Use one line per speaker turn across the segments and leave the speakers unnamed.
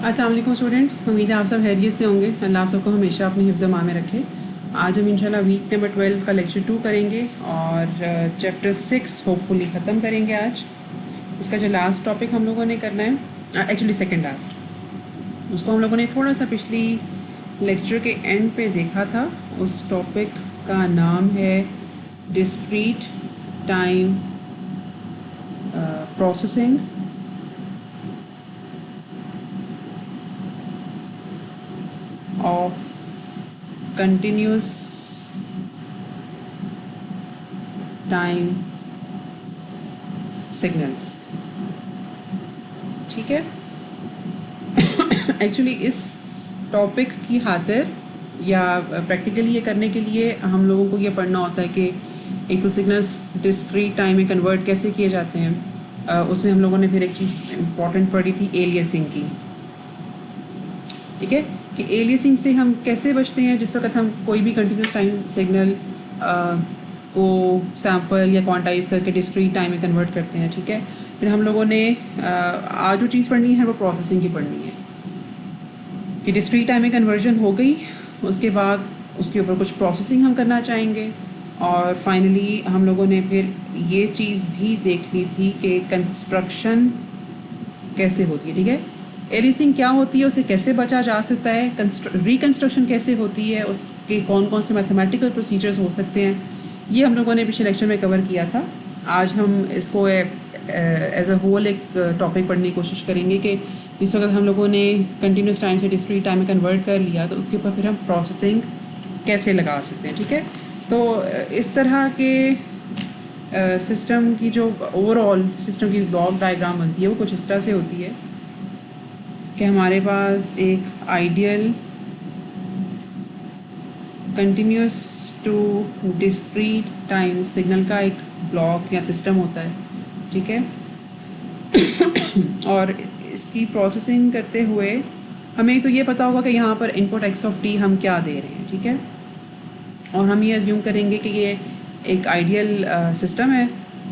अस्सलाम वालेकुम स्टूडेंट्स, उम्मीद है आप सब खैरियत से होंगे। अल्लाह आप सबको हमेशा अपने हिफ्ज़ मा में रखे। आज हम इंशाल्लाह वीक नंबर 12 का लेक्चर 2 करेंगे और चैप्टर 6 होपफुली ख़त्म करेंगे आज। इसका जो लास्ट टॉपिक हम लोगों ने करना है, एक्चुअली सेकंड लास्ट, उसको हम लोगों ने थोड़ा सा पिछली लेक्चर के एंड पे देखा था। उस टॉपिक का नाम है discrete time processing of continuous time signals। ठीक है। एक्चुअली इस टॉपिक की खातिर या प्रैक्टिकली ये करने के लिए हम लोगों को ये पढ़ना होता है कि एक तो सिग्नल्स डिस्क्रीट टाइम में कन्वर्ट कैसे किए जाते हैं। उसमें हम लोगों ने फिर एक चीज़ इम्पॉर्टेंट पढ़ी थी, एलियसिंग की। ठीक है, कि एलियसिंग से हम कैसे बचते हैं जिस वक्त हम कोई भी कंटिन्यूस टाइम सिग्नल को सैम्पल या क्वांटाइज करके डिस्क्रीट टाइम में कन्वर्ट करते हैं। ठीक है, फिर हम लोगों ने आज जो चीज़ पढ़नी है वो प्रोसेसिंग की पढ़नी है कि डिस्क्रीट टाइम में कन्वर्जन हो गई, उसके बाद उसके ऊपर कुछ प्रोसेसिंग हम करना चाहेंगे। और फाइनली हम लोगों ने फिर ये चीज़ भी देख ली थी कि कंस्ट्रक्शन कैसे होती है। ठीक है, एलियसिंग क्या होती है, उसे कैसे बचा जा सकता है, रिकन्स्ट्रक्शन कैसे होती है, उसके कौन कौन से मैथमेटिकल प्रोसीजर्स हो सकते हैं, ये हम लोगों ने पिछले लेक्चर में कवर किया था। आज हम इसको एज अ होल एक टॉपिक पढ़ने की कोशिश करेंगे कि जिस वक्त हम लोगों ने कंटिन्यूस टाइम से डिस्क्रीट टाइम में कन्वर्ट कर लिया तो उसके ऊपर फिर हम प्रोसेसिंग कैसे लगा सकते हैं। ठीक है, तो इस तरह के सिस्टम की जो ओवरऑल सिस्टम की ब्लॉक डायग्राम बनती है वो कुछ इस तरह से होती है कि हमारे पास एक ideal continuous to discrete time signal का एक ब्लॉक या सिस्टम होता है। ठीक है, और इसकी प्रोसेसिंग करते हुए हमें तो ये पता होगा कि यहाँ पर इनपुट एक्स ऑफ टी हम क्या दे रहे हैं। ठीक है, और हम ये अज्यूम करेंगे कि ये एक आइडियल सिस्टम है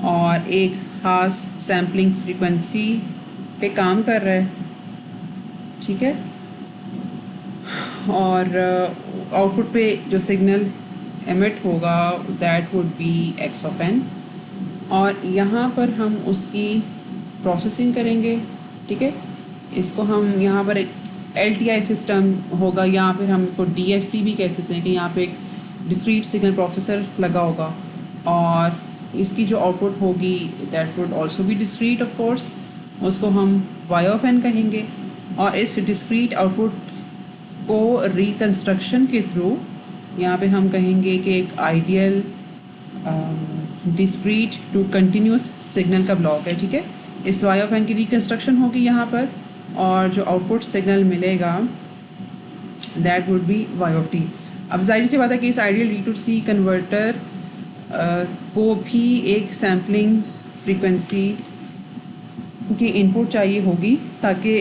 और एक ख़ास सैम्पलिंग फ्रीक्वेंसी पे काम कर रहा है। ठीक है, और आउटपुट पे जो सिग्नल एमिट होगा that would be x of n, और यहाँ पर हम उसकी प्रोसेसिंग करेंगे। ठीक है, इसको हम यहाँ पर एक LTI सिस्टम होगा या फिर हम इसको DSP भी कह सकते हैं कि यहाँ पे एक डिस्क्रीट सिग्नल प्रोसेसर लगा होगा और इसकी जो आउटपुट होगी that would also be discrete of course, उसको हम y ऑफ n कहेंगे। और इस डिस्क्रीट आउटपुट को रिकन्स्ट्रक्शन के थ्रू यहाँ पे हम कहेंगे कि एक ideal discrete to continuous signal का ब्लॉक है। ठीक है, इस y ऑफ n की रिकन्स्ट्रक्शन होगी यहाँ पर और जो आउटपुट सिग्नल मिलेगा that would be y of t। अब जाहिर सी बात है कि इस आइडियल D2C कन्वर्टर को भी एक सैम्पलिंग फ्रीक्वेंसी की इनपुट चाहिए होगी ताकि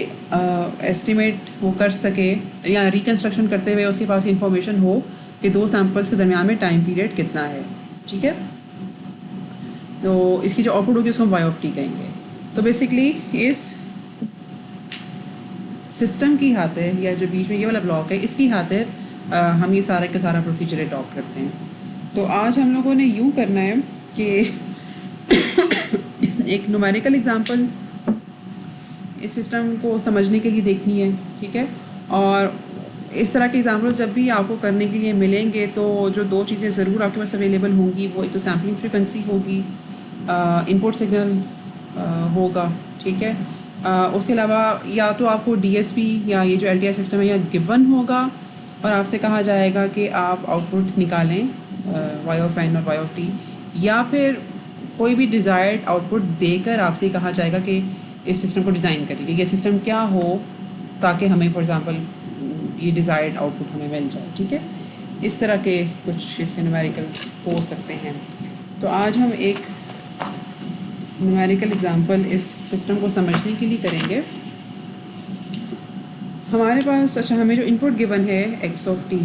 एस्टिमेट वो कर सके या रिकन्स्ट्रक्शन करते हुए उसके पास इंफॉर्मेशन हो कि दो सैम्पल्स के दरमियान में टाइम पीरियड कितना है। ठीक है, तो इसकी जो आउटपुट होगी उसको हम y ऑफ t कहेंगे। तो बेसिकली इस सिस्टम की खातिर या जो बीच में ये वाला ब्लॉक है इसकी खातिर हम ये सारा का सारा प्रोसीजर अडॉप्ट करते हैं। तो आज हम लोगों ने यूँ करना है कि एक न्यूमेरिकल एग्जांपल इस सिस्टम को समझने के लिए देखनी है। ठीक है, और इस तरह के एग्जांपल्स जब भी आपको करने के लिए मिलेंगे तो जो दो चीज़ें ज़रूर आपके पास अवेलेबल होंगी वो एक तो सैम्पलिंग फ्रीक्वेंसी होगी, इनपुट सिग्नल होगा। ठीक है, उसके अलावा या तो आपको DSP या ये जो LTI सिस्टम है या गिवन होगा और आपसे कहा जाएगा कि आप आउटपुट निकालें y ऑफ n और y ऑफ t, या फिर कोई भी डिज़ायर्ड आउटपुट देकर आपसे कहा जाएगा कि इस सिस्टम को डिज़ाइन करिए, ये सिस्टम क्या हो ताकि हमें फॉर एग्ज़ाम्पल ये डिज़ायर्ड आउटपुट हमें मिल जाए। ठीक है, इस तरह के कुछ इसके न्यूमेरिकल्स हो सकते हैं। तो आज हम एक न्यूमेरिकल एग्जांपल इस सिस्टम को समझने के लिए करेंगे। हमारे पास हमें जो इनपुट गिवन है x of T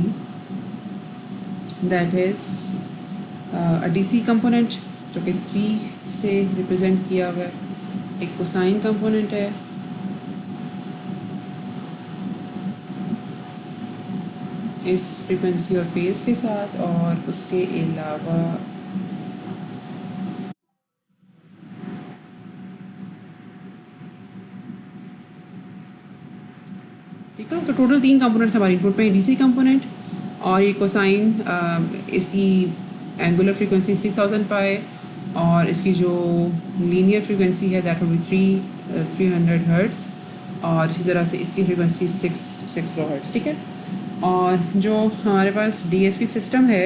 that is a DC component जो कि 3 से रिप्रेजेंट किया हुआ है, एक कोसाइन कंपोनेंट है इस फ्रीक्वेंसी और फेज़ के साथ, और उसके अलावा ठीक है। तो टोटल 3 कंपोनेंट्स हमारे इनपुट में, डीसी कंपोनेंट और ये कोसाइन, इसकी एंगुलर फ्रीक्वेंसी 6000 पाए, और इसकी जो लीनियर फ्रीक्वेंसी है दैट विल बी 300 हर्ट्ज़, और इसी तरह से इसकी फ्रीक्वेंसी 6 किलो हर्ट्ज़। ठीक है। और जो हमारे पास डीएसपी सिस्टम है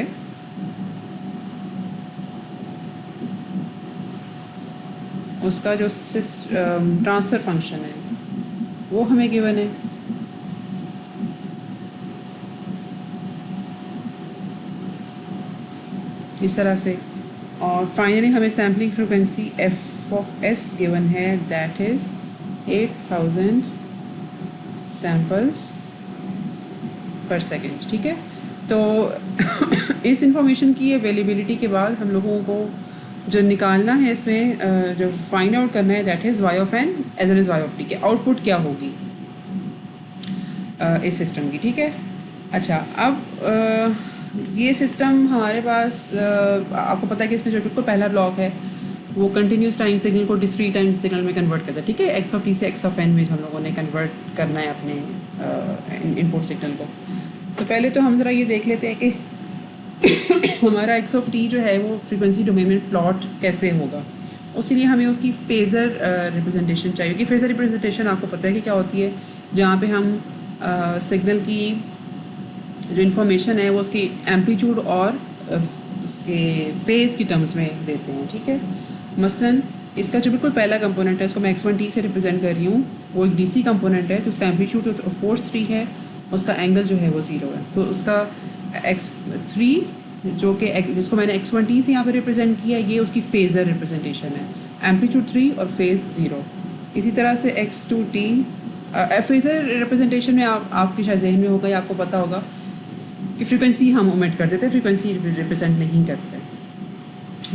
उसका जो ट्रांसफ़र फंक्शन है वो हमें गिवन है। इस तरह से, और फाइनली हमें sampling frequency F of S given है दैट इज़ 8000 सैम्पल्स पर सेकेंड। ठीक है। तो इस इंफॉर्मेशन की अवेलेबिलिटी के बाद हम लोगों को जो निकालना है इसमें, जो फाइंड आउट करना है that is y of n as well as y of t के आउटपुट क्या होगी इस सिस्टम की। ठीक है। अच्छा, अब ये सिस्टम हमारे पास, आपको पता है कि इसमें जो बिल्कुल पहला ब्लॉक है वो कंटिन्यूस टाइम सिग्नल को डिस्क्रीट टाइम सिग्नल में कन्वर्ट करता है। ठीक है। एक्स ऑफ टी से एक्स ऑफ एन में हम लोगों ने कन्वर्ट करना है अपने इनपुट सिग्नल को। तो पहले तो हम ज़रा ये देख लेते हैं कि हमारा एक्स ऑफ टी जो है वो फ्रीक्वेंसी डोमेन में प्लॉट कैसे होगा। उसके लिए हमें उसकी फेज़र रिप्रेजेंटेशन चाहिए कि फेज़र रिप्रेजेंटेशन आपको पता है कि क्या होती है, जहाँ पे हम सिग्नल की जो इन्फॉर्मेशन है वो उसकी एम्पलीट्यूड और उसके फेज़ की टर्म्स में देते हैं। ठीक है। मसलन इसका जो बिल्कुल पहला कंपोनेंट है उसको मैं x1t से रिप्रेजेंट कर रही हूँ, वो एक डीसी कंपोनेंट है, तो उसका एम्पलीट्यूड ऑफ कोर्स 3 है, उसका एंगल जो है वो 0 है। तो उसका x3 जो कि जिसको मैंने x1t से यहाँ पे रिप्रेजेंट किया, ये उसकी फेज़र रिप्रेजेंटेशन है, एम्पलीट्यूड 3 और फेज़ 0। इसी तरह से x2t फेज़र रिप्रेजेंटेशन में आपके शायद जहन में होगा या आपको पता होगा कि फ्रीक्वेंसी हम ओमिट कर देते हैं, फ्रीक्वेंसी रिप्रेजेंट नहीं करते।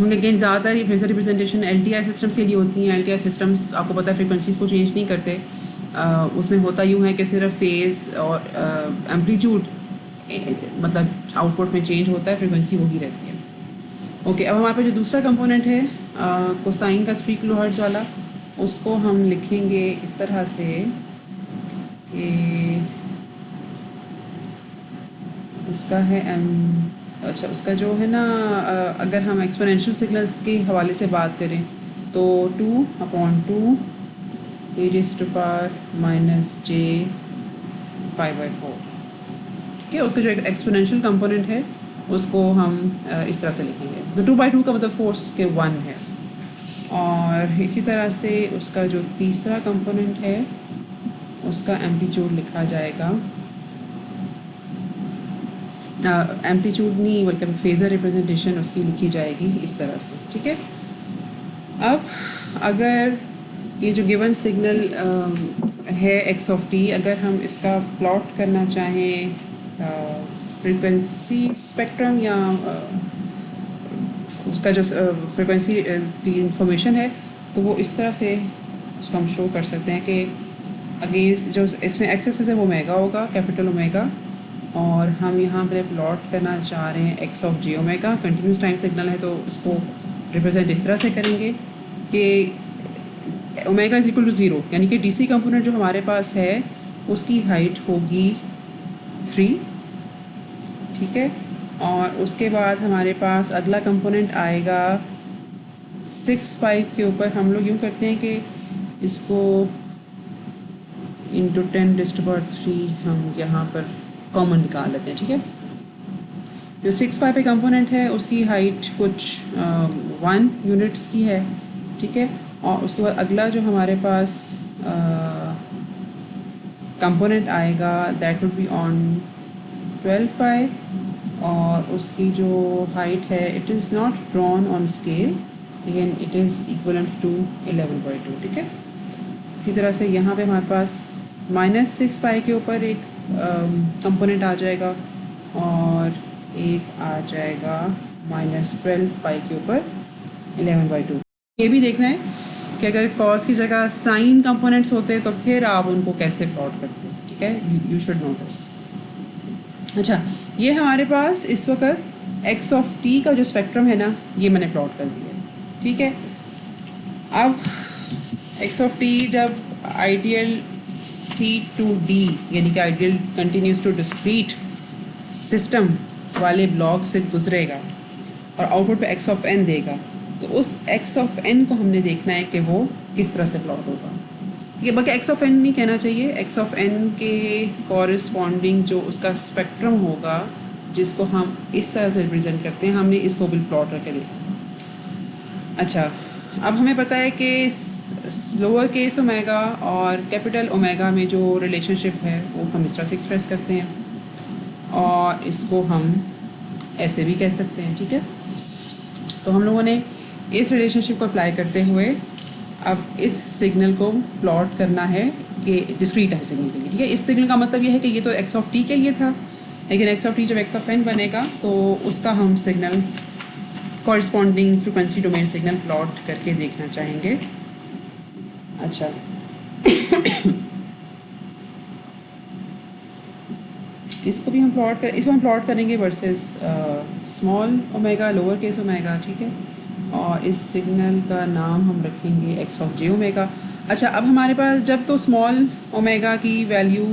लेकिन ज़्यादातर ये फेज़र रिप्रेजेंटेशन एलटीआई सिस्टम्स के लिए होती हैं। एलटीआई सिस्टम्स आपको पता है फ्रीक्वेंसीज़ को चेंज नहीं करते। उसमें होता यूँ है कि सिर्फ फेज़ और एम्पलीट्यूड मतलब आउटपुट में चेंज होता है, फ्रीक्वेंसी वही रहती है। ओके, अब हमारे पास जो दूसरा कंपोनेंट है कोसाइन का 3 किलो हर्ट्ज़ वाला, उसको हम लिखेंगे इस तरह से कि उसका है अच्छा, उसका जो है ना, अगर हम एक्सपोनेंशियल सिग्नल्स के हवाले से बात करें तो 2/2 e raised to power -j/4। ठीक है। उसका जो एक्सपोनेंशियल कंपोनेंट है उसको हम इस तरह से लिखेंगे। तो 2/2 का मतलब कोर्स के 1 है। और इसी तरह से उसका जो तीसरा कंपोनेंट है उसका एम्पलीट्यूड लिखा जाएगा, एम्पलीट्यूड नहीं बल्कि फेज़र रिप्रेजेंटेशन उसकी लिखी जाएगी इस तरह से। ठीक है। अब अगर ये जो गिवन सिग्नल है एक्स ऑफ टी, अगर हम इसका प्लॉट करना चाहें फ्रीक्वेंसी स्पेक्ट्रम या उसका जो फ्रीक्वेंसी की इंफॉर्मेशन है, तो वो इस तरह से उसको हम शो कर सकते हैं कि अगेंस्ट जो इसमें एक्सेस है वो ओमेगा होगा, कैपिटल ओमेगा, और हम यहाँ पे प्लॉट करना चाह रहे हैं x of J omega. Continuous time signal है तो इसको रिप्रेजेंट इस तरह से करेंगे कि ओमेगा इज इक्वल टू 0, यानी कि डीसी कंपोनेंट जो हमारे पास है उसकी हाइट होगी 3। ठीक है। और उसके बाद हमारे पास अगला कंपोनेंट आएगा 6 पाइप के ऊपर। हम लोग यूँ करते हैं कि इसको इंटू 10⁻³ हम यहाँ पर कॉमन निकाल लेते हैं। ठीक है। जो 6 पाई पे कंपोनेंट है उसकी हाइट कुछ 1 यूनिट्स की है। ठीक है। और उसके बाद अगला जो हमारे पास कंपोनेंट आएगा दैट वुड बी ऑन 12 पाई, और उसकी जो हाइट है it is not drawn on scale, लेकिन इट इज़ इक्वलेंट टू 11/2। ठीक है। इसी तरह से यहाँ पे हमारे पास -6 पाई के ऊपर एक कंपोनेंट आ जाएगा, और एक आ जाएगा -12 पाई के ऊपर 11/2। ये भी देखना है कि अगर कॉस की जगह साइन कंपोनेंट्स होते तो फिर आप उनको कैसे प्लॉट करते हैं। ठीक है। You should know this. अच्छा, ये हमारे पास इस वक्त एक्स ऑफ टी का जो स्पेक्ट्रम है ना, ये मैंने प्लॉट कर दिया है, ठीक है। अब एक्स ऑफ टी जब आइडियल सी टू डी यानी कि ideal continuous to discrete system वाले ब्लॉक से गुजरेगा और आउटपुट पे एक्स ऑफ एन देगा, तो उस एक्स ऑफ एन को हमने देखना है कि वो किस तरह से प्लॉट होगा, ठीक है। बाकी एक्स ऑफ एन नहीं कहना चाहिए, एक्स ऑफ एन के कॉरिस्पॉन्डिंग जो उसका स्पेक्ट्रम होगा जिसको हम इस तरह से रिप्रेजेंट करते हैं, हमने इसको भी प्लॉट करके देखा। अच्छा, अब हमें पता है कि लोअर केस ओमेगा और कैपिटल ओमेगा में जो रिलेशनशिप है वो हम इस तरह से एक्सप्रेस करते हैं और इसको हम ऐसे भी कह सकते हैं, ठीक है। तो हम लोगों ने इस रिलेशनशिप को अप्लाई करते हुए अब इस सिग्नल को प्लॉट करना है कि डिस्क्रीट टाइम सिग्नल के लिए, ठीक है। इस सिग्नल का मतलब ये है कि ये तो एक्स ऑफ टी के लिए था, लेकिन एक्स ऑफ टी जब एक्स ऑफ एन बनेगा तो उसका हम signal corresponding frequency domain signal plot करके देखना चाहेंगे। अच्छा इसको हम प्लॉट करेंगे versus small omega lower case omega, ठीक है। और इस सिग्नल का नाम हम रखेंगे एक्स ऑफ जे ओमेगा। अच्छा, अब हमारे पास जब तो स्मॉल ओमेगा की वैल्यू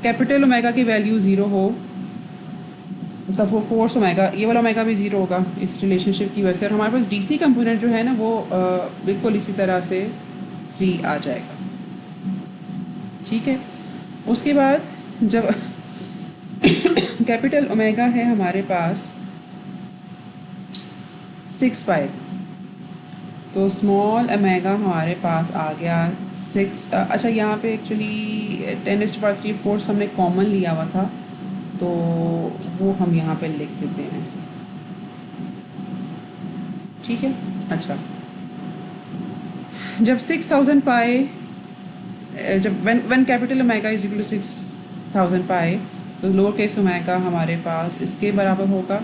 कैपिटल ओमेगा की वैल्यू ज़ीरो हो तब ऑफ कोर्स ओमेगा, ये वाला ओमेगा भी ज़ीरो होगा इस रिलेशनशिप की वजह से, और हमारे पास डीसी कंपोनेंट जो है ना वो बिल्कुल इसी तरह से 3 आ जाएगा, ठीक है। उसके बाद जब कैपिटल ओमेगा है हमारे पास 6 पाई, तो स्मॉल ओमेगा हमारे पास आ गया 6। अच्छा, यहाँ पे एक्चुअली 10⁻³ ऑफ कोर्स हमने कॉमन लिया हुआ था, तो वो हम यहाँ पे लिख देते हैं, ठीक है। अच्छा, जब 6000 पाई, जब one capital omega is equal to 6000 पाई, तो लोअर केस ओमेगा हमारे पास इसके बराबर होगा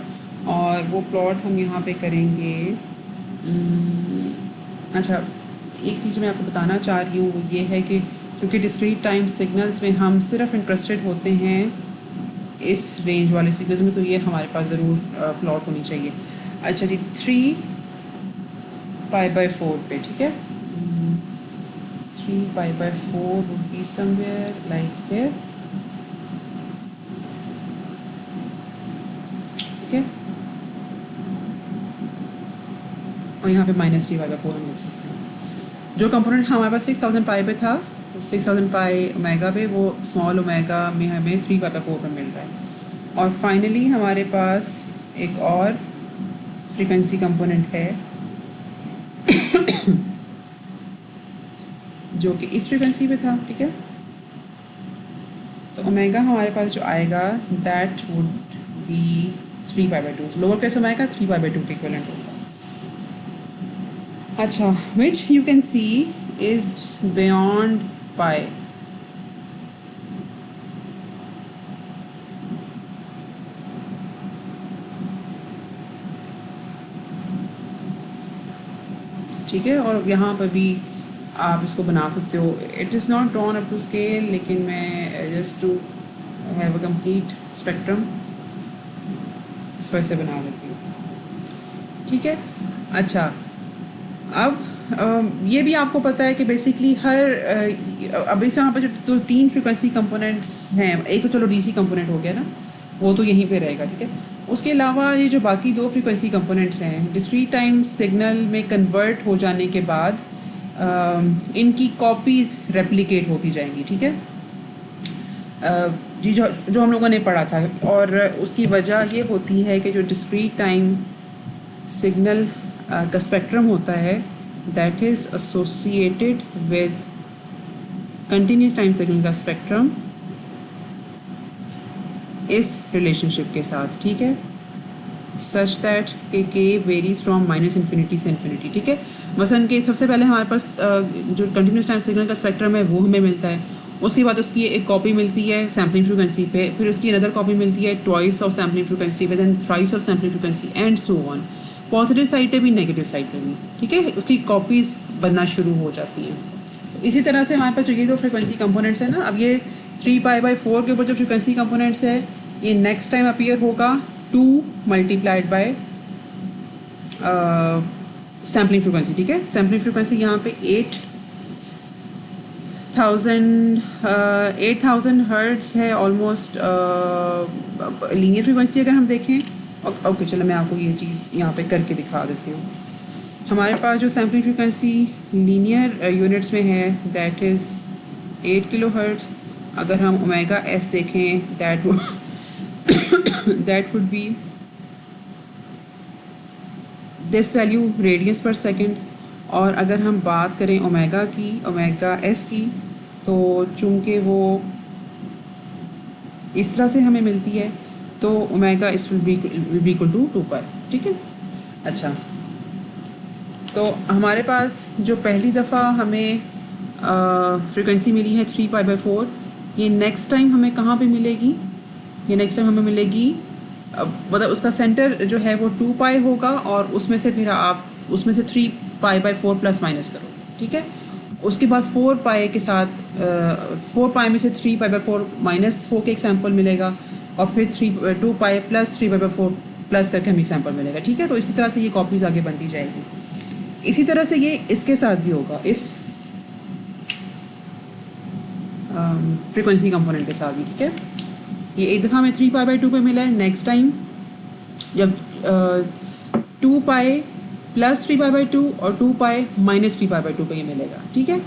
और वो प्लॉट हम यहाँ पे करेंगे। अच्छा, एक चीज़ मैं आपको बताना चाह रही हूँ वो ये है कि क्योंकि डिस्क्रीट टाइम सिग्नल्स में हम सिर्फ इंटरेस्टेड होते हैं इस रेंज वाले सिग्नल्स में, तो ये हमारे पास ज़रूर प्लॉट होनी चाहिए। अच्छा जी, 3 π/4 पे, ठीक है। 3 π/4 would be somewhere like here, ठीक है। और यहाँ पे -3 π/4 हम लिख सकते हैं। जो कंपोनेंट हमारे पास 6000 पाई पे था, 6000 पाई ओमेगा पे, वो स्मॉल ओमेगा में हमें 3 π/4 पर मिल रहा है। और फाइनली हमारे पास एक और फ्रीक्वेंसी कंपोनेंट है जो कि इस फ्रीक्वेंसी पे था, ठीक है। तो ओमेगा हमारे पास जो आएगा that would be 3 π/2, lower case omega 3 π/2 के इक्विवेलेंट होगा। अच्छा, which you can see is beyond pi, ठीक है। और यहाँ पर भी आप इसको बना सकते हो, it is not drawn up to scale, लेकिन मैं just to have a complete spectrum इसको ऐसे बना लेती हूँ, ठीक है। अच्छा, अब ये भी आपको पता है कि बेसिकली अब इस यहाँ पर जो 3 फ्रिक्वेंसी कंपोनेंट्स हैं, एक तो चलो डीसी कंपोनेंट हो गया ना, वो तो यहीं पे रहेगा, ठीक है। उसके अलावा ये जो बाकी 2 फ्रिक्वेंसी कंपोनेंट्स हैं, डिस्क्रीट टाइम सिग्नल में कन्वर्ट हो जाने के बाद इनकी कॉपीज़ रेप्लिकेट होती जाएंगी, ठीक है। जी, जो हम लोगों ने पढ़ा था, और उसकी वजह ये होती है कि जो डिस्क्रीट टाइम सिग्नल का स्पेक्ट्रम होता है that is associated with continuous time signal का स्पेक्ट्रम इस रिलेशनशिप के साथ, ठीक है, सच दैट के वेरीज फ्रॉम -∞ से इन्फिनिटी, ठीक है। मसलन कि सबसे पहले हमारे पास जो कंटिन्यूस टाइम सिग्नल का स्पेक्ट्रम है वो हमें मिलता है, उसके बाद उसकी एक कॉपी मिलती है सैम्पलिंग फ्रीक्वेंसी पे, फिर उसकी अनदर कॉपी मिलती है ट्वाइस ऑफ सैम्पलिंग फ्रीक्वेंसी पे, then thrice of sampling frequency and so on, positive side पे भी नेगेटिव साइड पे भी, ठीक है, उसकी कॉपीज़ बनना शुरू हो जाती हैं। इसी तरह से हमारे पास जो ये दो फ्रिक्वेंसी कंपोनेंट्स हैं ना, अब ये 3π/4 के ऊपर जो फ्रिक्वेंसी कंपोनेंट्स है ये नेक्स्ट टाइम अपीयर होगा 2 मल्टीप्लाइड बाय सैम्पलिंग फ्रिक्वेंसी, ठीक है। सैम्पलिंग फ्रिक्वेंसी यहाँ पे 8000 हर्ट्ज़ है ऑलमोस्ट। लीनियर फ्रिक्वेंसी अगर हम देखें, ओके चलो मैं आपको ये चीज़ यहाँ पे करके दिखा देती हूँ। हमारे पास जो सैम्पलिंग फ्रिक्वेंसी लीनियर यूनिट्स में है दैट इज़ 8 किलो हर्ट्ज़। अगर हम ओमेगा एस देखें that would B this value radiance पर सेकंड। और अगर हम बात करें ओमेगा एस की, तो चूँकि वो इस तरह से हमें मिलती है तो ओमेगा इस विल बी इक्वल टू 2π, ठीक है। अच्छा, तो हमारे पास जो पहली दफ़ा हमें फ्रिक्वेंसी मिली है 3π/4, ये नेक्स्ट टाइम हमें कहाँ पे मिलेगी? ये नेक्स्ट टाइम हमें मिलेगी मतलब उसका सेंटर जो है वो 2π होगा और उसमें से फिर आप उसमें से 3π/4 प्लस माइनस करो, ठीक है। उसके बाद 4π के साथ 4π में से 3π/4 माइनस हो के एक सैम्पल मिलेगा और फिर 2π प्लस 3π/4 प्लस करके हमें एक सैम्पल मिलेगा, ठीक है। तो इसी तरह से ये कॉपीज़ आगे बनती जाएगी। इसी तरह से ये इसके साथ भी होगा, इस फ्रीक्वेंसी कंपोनेंट के साथ भी, ठीक है। ये एक दफ़ा हमें 3π/2 पे मिला है, नेक्स्ट टाइम जब 2π प्लस 3π/2 और 2π माइनस 3π/2 पे ये मिलेगा, ठीक है।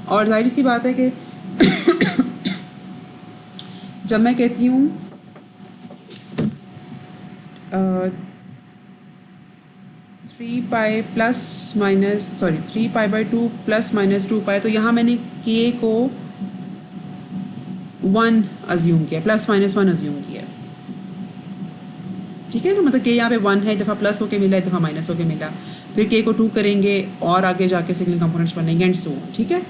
और जाहिर सी बात है कि जब मैं कहती हूँ 3π प्लस माइनस 2π, तो यहाँ मैंने k को 1 अज्यूम किया, प्लस माइनस 1 अज्यूम किया, ठीक है ना। मतलब k यहाँ पे 1 है, एक दफ़ा प्लस होके मिला, एक दफ़ा माइनस होके मिला, फिर k को 2 करेंगे और आगे जाके सिग्नल कंपोनेंट्स बनेंगे एंड सो, ठीक है।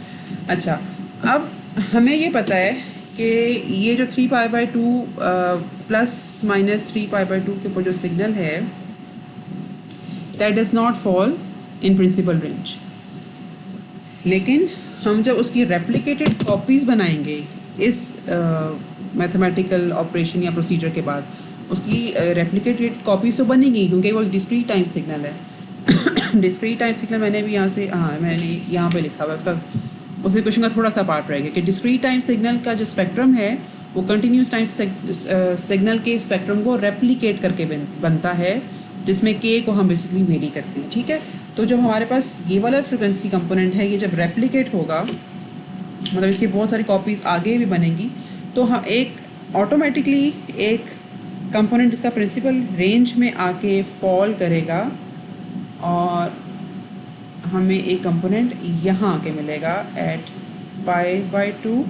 अच्छा, अब हमें ये पता है कि ये जो 3π/2 प्लस माइनस 3π/2 के ऊपर जो सिग्नल है that does not fall in principle range. लेकिन हम जब उसकी रेप्लिकेटेड कॉपीज़ बनाएंगे इस मैथमेटिकल ऑपरेशन या प्रोसीजर के बाद, उसकी रेप्लिकेटेड कॉपीज़ तो बनेगी क्योंकि वो डिस्क्रीट टाइम सिग्नल है। डिस्क्रीट टाइम सिग्नल मैंने भी यहाँ से मैंने यहाँ पे लिखा हुआ है, उसका उस क्वेश्चन का थोड़ा सा पार्ट रहेगा कि डिस्क्रीट टाइम सिग्नल का जो स्पेक्ट्रम है वो कंटिन्यूस टाइम सिग्नल के स्पेक्ट्रम को रेप्लिकेट करके बनता है, जिसमें k को हम बेसिकली वेरी करते हैं, ठीक है। तो जब हमारे पास ये वाला फ्रिक्वेंसी कंपोनेंट है, ये जब रेप्लिकेट होगा मतलब इसकी बहुत सारी कॉपीज़ आगे भी बनेंगी, तो हम एक ऑटोमेटिकली एक कंपोनेंट इसका प्रिंसिपल रेंज में आके फॉल करेगा और हमें एक कंपोनेंट यहाँ आके मिलेगा एट π/2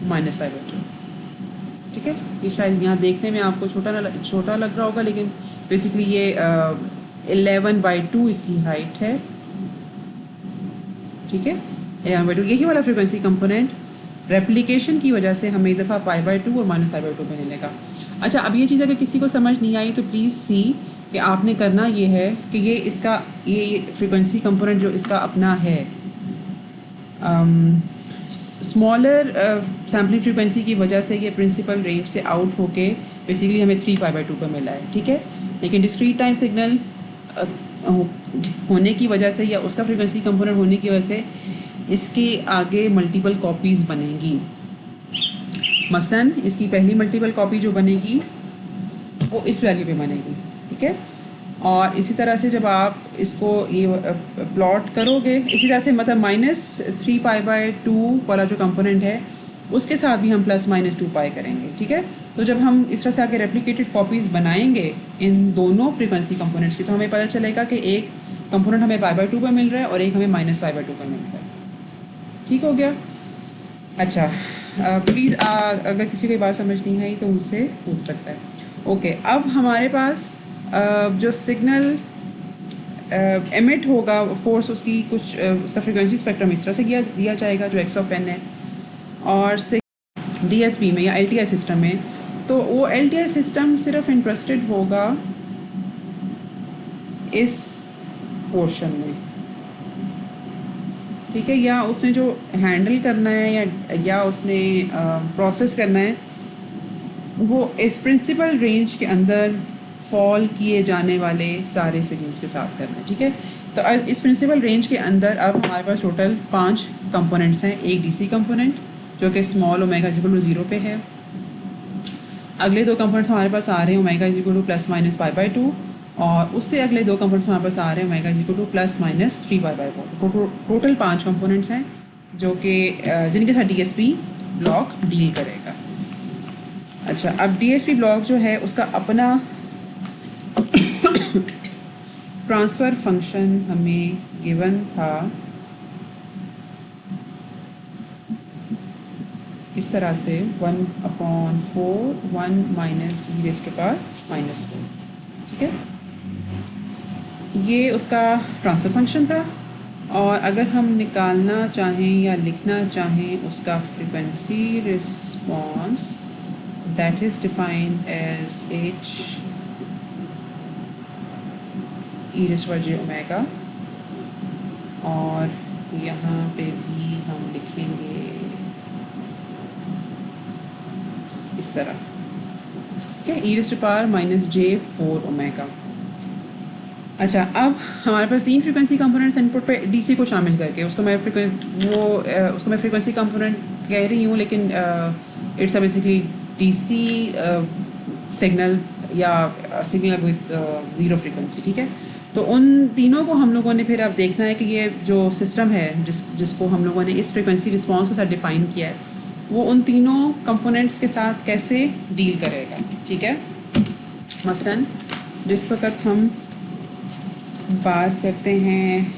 माइनस π/2, ठीक है। ये शायद यहाँ देखने में आपको छोटा लग रहा होगा, लेकिन बेसिकली ये 11/2 इसकी हाइट है, ठीक है। 11/2 यही वाला फ्रिक्वेंसी कंपोनेंट रेप्लिकेशन की वजह से हमें एक दफ़ा π/2 और माइनस π/2 में मिलेगा। अच्छा, अब ये चीज़ अगर किसी को समझ नहीं आई तो प्लीज़ सी कि आपने करना ये है कि ये इसका ये फ्रिक्वेंसी कंपोनेंट जो इसका अपना है स्मॉलर सैम्पलिंग फ्रीक्वेंसी की वजह से ये प्रिंसिपल रेंज से आउट होके बेसिकली हमें 3π/2 पर मिला है, ठीक है। लेकिन डिस्क्रीट टाइम सिग्नल होने की वजह से या उसका फ्रीक्वेंसी कंपोनेंट होने की वजह से इसके आगे मल्टीपल कॉपीज़ बनेंगी। मसलन इसकी पहली मल्टीपल कॉपी जो बनेगी वो इस वैल्यू पे बनेगी, ठीक है। और इसी तरह से जब आप इसको ये प्लॉट करोगे, इसी तरह से मतलब -3π/2 वाला जो कंपोनेंट है उसके साथ भी हम प्लस माइनस 2π करेंगे, ठीक है। तो जब हम इस तरह से आगे रेप्लिकेटेड कॉपीज़ बनाएंगे इन दोनों फ्रीक्वेंसी कंपोनेंट्स की, तो हमें पता चलेगा कि एक कंपोनेंट हमें π/2 पर मिल रहा है और एक हमें -π/2 पर मिल रहा है, ठीक हो गया। अच्छा, प्लीज़ अगर किसी को बात समझ नहीं आई तो मुझसे पूछ सकता है। ओके, अब हमारे पास जो सिग्नल एमिट होगा ऑफ कोर्स उसकी कुछ उसका फ्रीक्वेंसी स्पेक्ट्रम इस तरह से दिया जाएगा जो x(n) है, और DSP में या LTI सिस्टम में, तो वो LTI सिस्टम सिर्फ इंटरेस्टेड होगा इस पोर्शन में, ठीक है, या उसने जो हैंडल करना है या उसने प्रोसेस करना है वो इस प्रिंसिपल रेंज के अंदर फॉल किए जाने वाले सारे सिग्नल्स के साथ करना है। ठीक है, तो इस प्रिंसिपल रेंज के अंदर अब हमारे पास टोटल 5 कंपोनेंट्स हैं। एक डीसी कंपोनेंट जो कि small omega is equal to 0 पे है। अगले 2 कंपोनेंट्स हमारे पास आ रहे हैं omega is equal two plus minus pi by 2, और उससे अगले 2 कंपोनेंट्स हमारे पास आ रहे हैं omega is equal two plus minus 3 pi by 4। Total 5 components हैं जो कि जिनके साथ डीएसपी ब्लॉक डील करेगा। अच्छा, अब डीएसपी ब्लॉक जो है उसका अपना ट्रांसफ़र फंक्शन हमें गिवन था इस तरह से 1/4 1 minus e raise to power minus 4। ठीक है, ये उसका ट्रांसफ़र फंक्शन था। और अगर हम निकालना चाहें या लिखना चाहें उसका frequency response, that is defined as h e raise to power j omega, और यहाँ पे भी हम लिखेंगे इस तरह। ठीक है, e raise to power minus j4 omega. अच्छा, अब हमारे पास 3 फ्रीक्वेंसी कंपोनेंट्स इनपुट पे डीसी को शामिल करके उसको मैं फ्रीक्वेंसी कंपोनेंट कह रही हूँ, लेकिन it's a basically DC signal या सिग्नल विद 0 फ्रीक्वेंसी। ठीक है, तो उन तीनों को हम लोगों ने फिर अब देखना है कि ये जो सिस्टम है जिसको हम लोगों ने इस फ्रीक्वेंसी रिस्पॉन्स के साथ डिफ़ाइन किया है वो उन तीनों कंपोनेंट्स के साथ कैसे डील करेगा। ठीक है, मसलन जिस वक्त हम बात करते हैं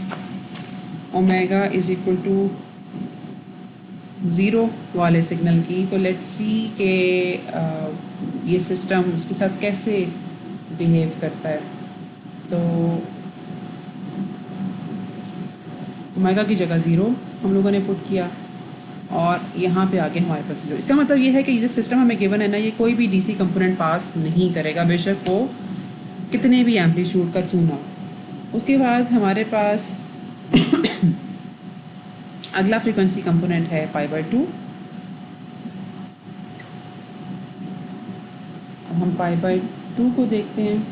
ओमेगा इज़ इक्वल टू 0 वाले सिग्नल की, तो लेट्स सी के ये सिस्टम उसके साथ कैसे बिहेव करता है। तो ओमेगा की जगह 0 हम लोगों ने पुट किया और यहाँ पे आके हमारे पास 0। इसका मतलब ये है कि ये जो सिस्टम हमें गिवन है ना, ये कोई भी डीसी कंपोनेंट पास नहीं करेगा, बेशक वो कितने भी एम्पलीट्यूड का क्यों ना हो। उसके बाद हमारे पास अगला फ्रीक्वेंसी कंपोनेंट है पाई बाई 2। अब हम पाई बाई 2 को देखते हैं।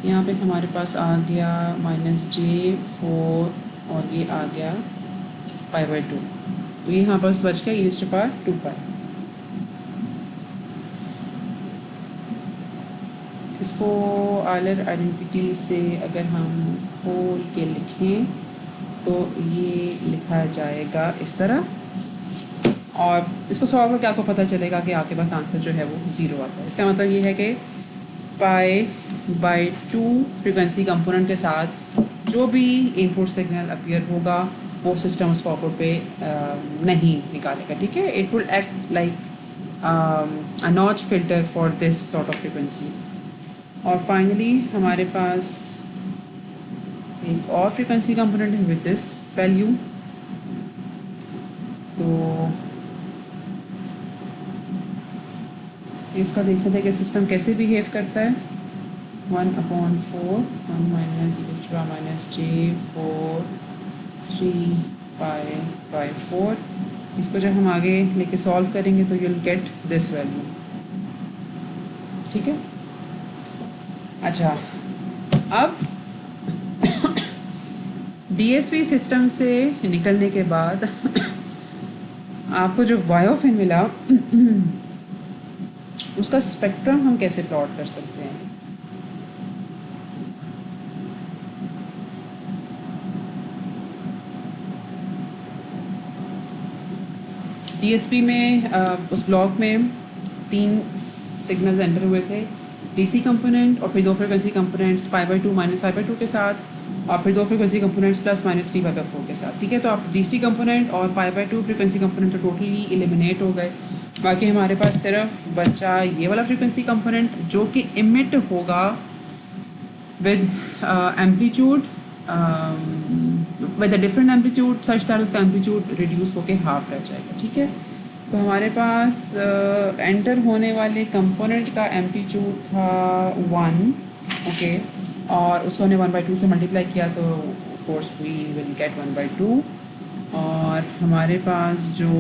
यहाँ पे हमारे पास आ गया माइनस j4 और ये आ गया पाई बाई 2, तो ये यहाँ पर बच गया ई रेज़ टू पावर 2 पाई। इसको आयलर आइडेंटिटी से अगर हम खोल के लिखें तो ये लिखा जाएगा इस तरह, और इसको सॉल्व करके आपको पता चलेगा कि आपके पास आंसर जो है वो 0 आता है। इसका मतलब ये है कि पाई बाई 2 फ्रीक्वेंसी कंपोनेंट के साथ जो भी इनपुट सिग्नल अपीयर होगा वो सिस्टम उसको आउटपुट पे नहीं निकालेगा। ठीक है, it will act like a notch filter for this sort of frequency. और फाइनली हमारे पास एक और फ्रीक्वेंसी कंपोनेंट है विद दिस वैल्यू। तो इसका देखते थे कि सिस्टम कैसे बिहेव करता है। 1/4 1 minus e raise to power minus j4 3 pi by 4। इसको जब हम आगे लेके सॉल्व करेंगे तो यूल गेट दिस वैल्यू। ठीक है, अच्छा, अब डीएसपी सिस्टम से निकलने के बाद आपको जो वाई ऑफ एन मिला उसका स्पेक्ट्रम हम कैसे प्लॉट कर सकते हैं। डीएसपी में उस ब्लॉक में 3 सिग्नल्स एंटर हुए थे, डीसी कंपोनेंट और फिर 2 frequency components pi by 2 minus pi by 2 के साथ, और फिर 2 frequency components plus minus 3 pi by 4 के साथ। ठीक है, तो आप डीसी कंपोनेंट और पाई बाई 2 फ्रीक्वेंसी कंपोनेंट तो टोटली एलिमिनेट हो गए। बाकी हमारे पास सिर्फ बचा ये वाला फ्रीक्वेंसी कंपोनेंट जो कि इमिट होगा with amplitude with a different amplitude such that उसका एम्पलीट्यूड रिड्यूस होके हाफ रह जाएगा। ठीक है, तो हमारे पास एंटर होने वाले कंपोनेंट का एम्पलीट्यूड था 1, ओके, और उसको हमने 1/2 से मल्टीप्लाई किया तो of course we will get 1/2। और हमारे पास जो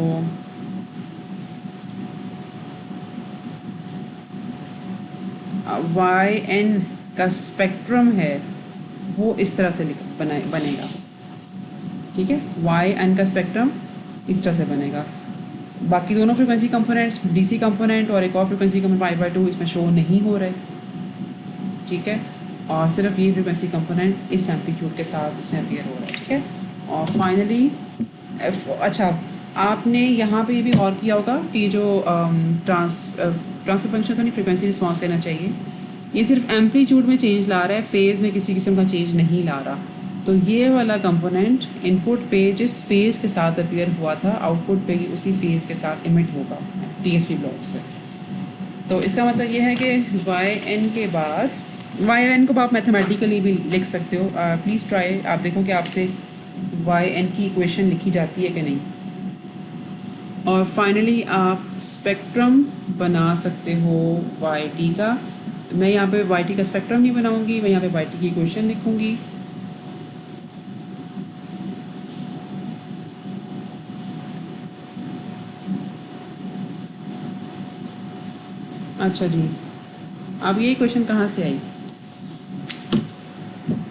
वाई एन का स्पेक्ट्रम है वो इस तरह से बनेगा, ठीक है। वाई एन का स्पेक्ट्रम इस तरह से बनेगा। बाकी दोनों फ्रिक्वेंसी कंपोनेंट्स, डीसी कंपोनेंट और एक और फ्रिक्वेंसी कंपोनेंट पाई/2 इसमें शो नहीं हो रहे, ठीक है। और सिर्फ ये फ्रिक्वेंसी कंपोनेंट इस एम्पलीट्यूड के साथ इसमें अपीयर हो रहा है, ठीक है। और फाइनली अच्छा, आपने यहाँ पे ये भी गौर किया होगा कि जो ट्रांसफर फंक्शन तो नहीं, फ्रिक्वेंसी रिस्पॉन्स कहना चाहिए, ये सिर्फ एम्पलीट्यूड में चेंज ला रहा है, फेज़ में किसी किस्म का चेंज नहीं ला रहा। तो ये वाला कंपोनेंट इनपुट पे जिस फेज़ के साथ अपीयर हुआ था, आउटपुट पे उसी फेज़ के साथ इमिट होगा टीएसपी ब्लॉक से। तो इसका मतलब ये है कि वाई एन के बाद, वाई एन को आप मैथमेटिकली भी लिख सकते हो। प्लीज़ ट्राई, आप देखो कि आपसे वाई एन की इक्वेशन लिखी जाती है कि नहीं। और फाइनली आप स्पेक्ट्रम बना सकते हो वाई टी का। मैं यहाँ पे वाई टी का स्पेक्ट्रम नहीं बनाऊँगी, मैं यहाँ पे वाई टी की इक्वेशन लिखूँगी। अच्छा जी, अब ये क्वेश्चन कहाँ से आई?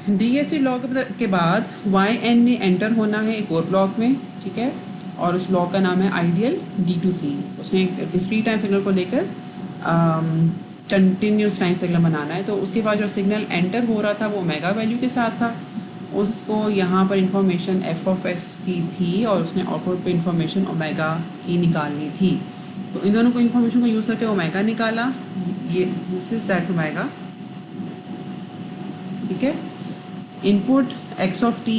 डीएसपी ब्लॉक के बाद वाई एन ने एंटर होना है एक और ब्लॉक में, ठीक है। और उस ब्लॉक का नाम है आइडियल D2C। उसमें एक डिस्क्रीट टाइम सिग्नल को लेकर कंटिन्यूस टाइम सिग्नल बनाना है। तो उसके बाद जो सिग्नल एंटर हो रहा था वो ओमेगा वैल्यू के साथ था, उसको यहाँ पर इंफॉर्मेशन f(s) की थी और उसने आउटपुट पे इंफॉर्मेशन ओमेगा की निकालनी थी। तो इन दोनों को इन्फॉर्मेशन को यूज़ करके ओमेगा निकाला, ये दिस इज़ दैट ओमेगा, ठीक है। इनपुट x(t)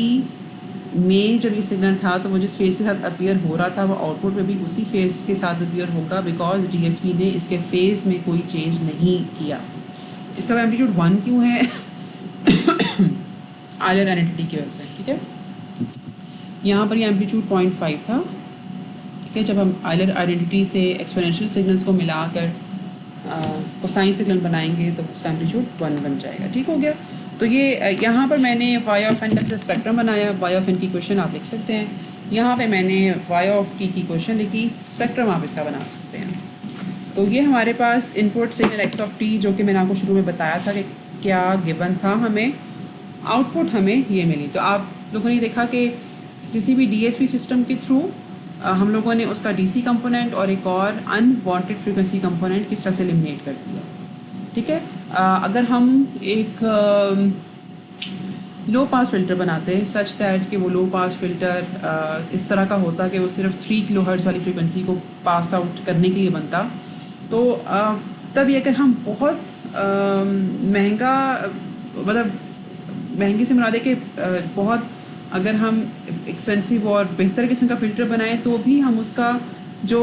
में जब ये सिग्नल था तो वो जिस फेज़ के साथ अपीयर हो रहा था वो आउटपुट में भी उसी फेज़ के साथ अपीयर होगा, बिकॉज डीएसपी ने इसके फेज़ में कोई चेंज नहीं किया। इसका एम्पलीट्यूड 1 क्यों है? आइलर आइडेंटिटी की वजह से, ठीक है। यहाँ पर ये एम्पलीट्यूड 0.5 था, ठीक है। जब हम आइलर आइडेंटिटी से एक्सपोनेंशियल सिग्नल्स को मिलाकर कोसाइन सिग्नल बनाएंगे तो उसका एम्पलीट्यूड 1 बन जाएगा, ठीक हो गया। तो ये यहाँ पर मैंने वाई ऑफ एन का सिर्फ स्पेक्ट्रम बनाया, वाई ऑफ एन की क्वेश्चन आप लिख सकते हैं। यहाँ पे मैंने वाई ऑफ टी की क्वेश्चन लिखी, स्पेक्ट्रम आप इसका बना सकते हैं। तो ये हमारे पास input signal X of T, जो कि मैंने आपको शुरू में बताया था कि क्या गिवन था, हमें आउटपुट हमें ये मिली। तो आप लोगों ने देखा कि किसी भी डीएसपी सिस्टम के थ्रू हम लोगों ने उसका डीसी कंपोनेंट और एक और अनवांटेड फ्रीक्वेंसी कंपोनेंट किस तरह से एलिमिनेट कर दिया, ठीक है। अगर हम एक लो पास फ़िल्टर बनाते हैं सच दैट कि वो लो पास फ़िल्टर इस तरह का होता कि वो सिर्फ 3 किलोहर्ट्ज़ वाली फ्रीक्वेंसी को पास आउट करने के लिए बनता, तो तब ये अगर हम बहुत महंगा, मतलब महंगी से मुराद है कि बहुत, अगर हम एक्सपेंसिव और बेहतर किस्म का फ़िल्टर बनाएं तो भी हम उसका जो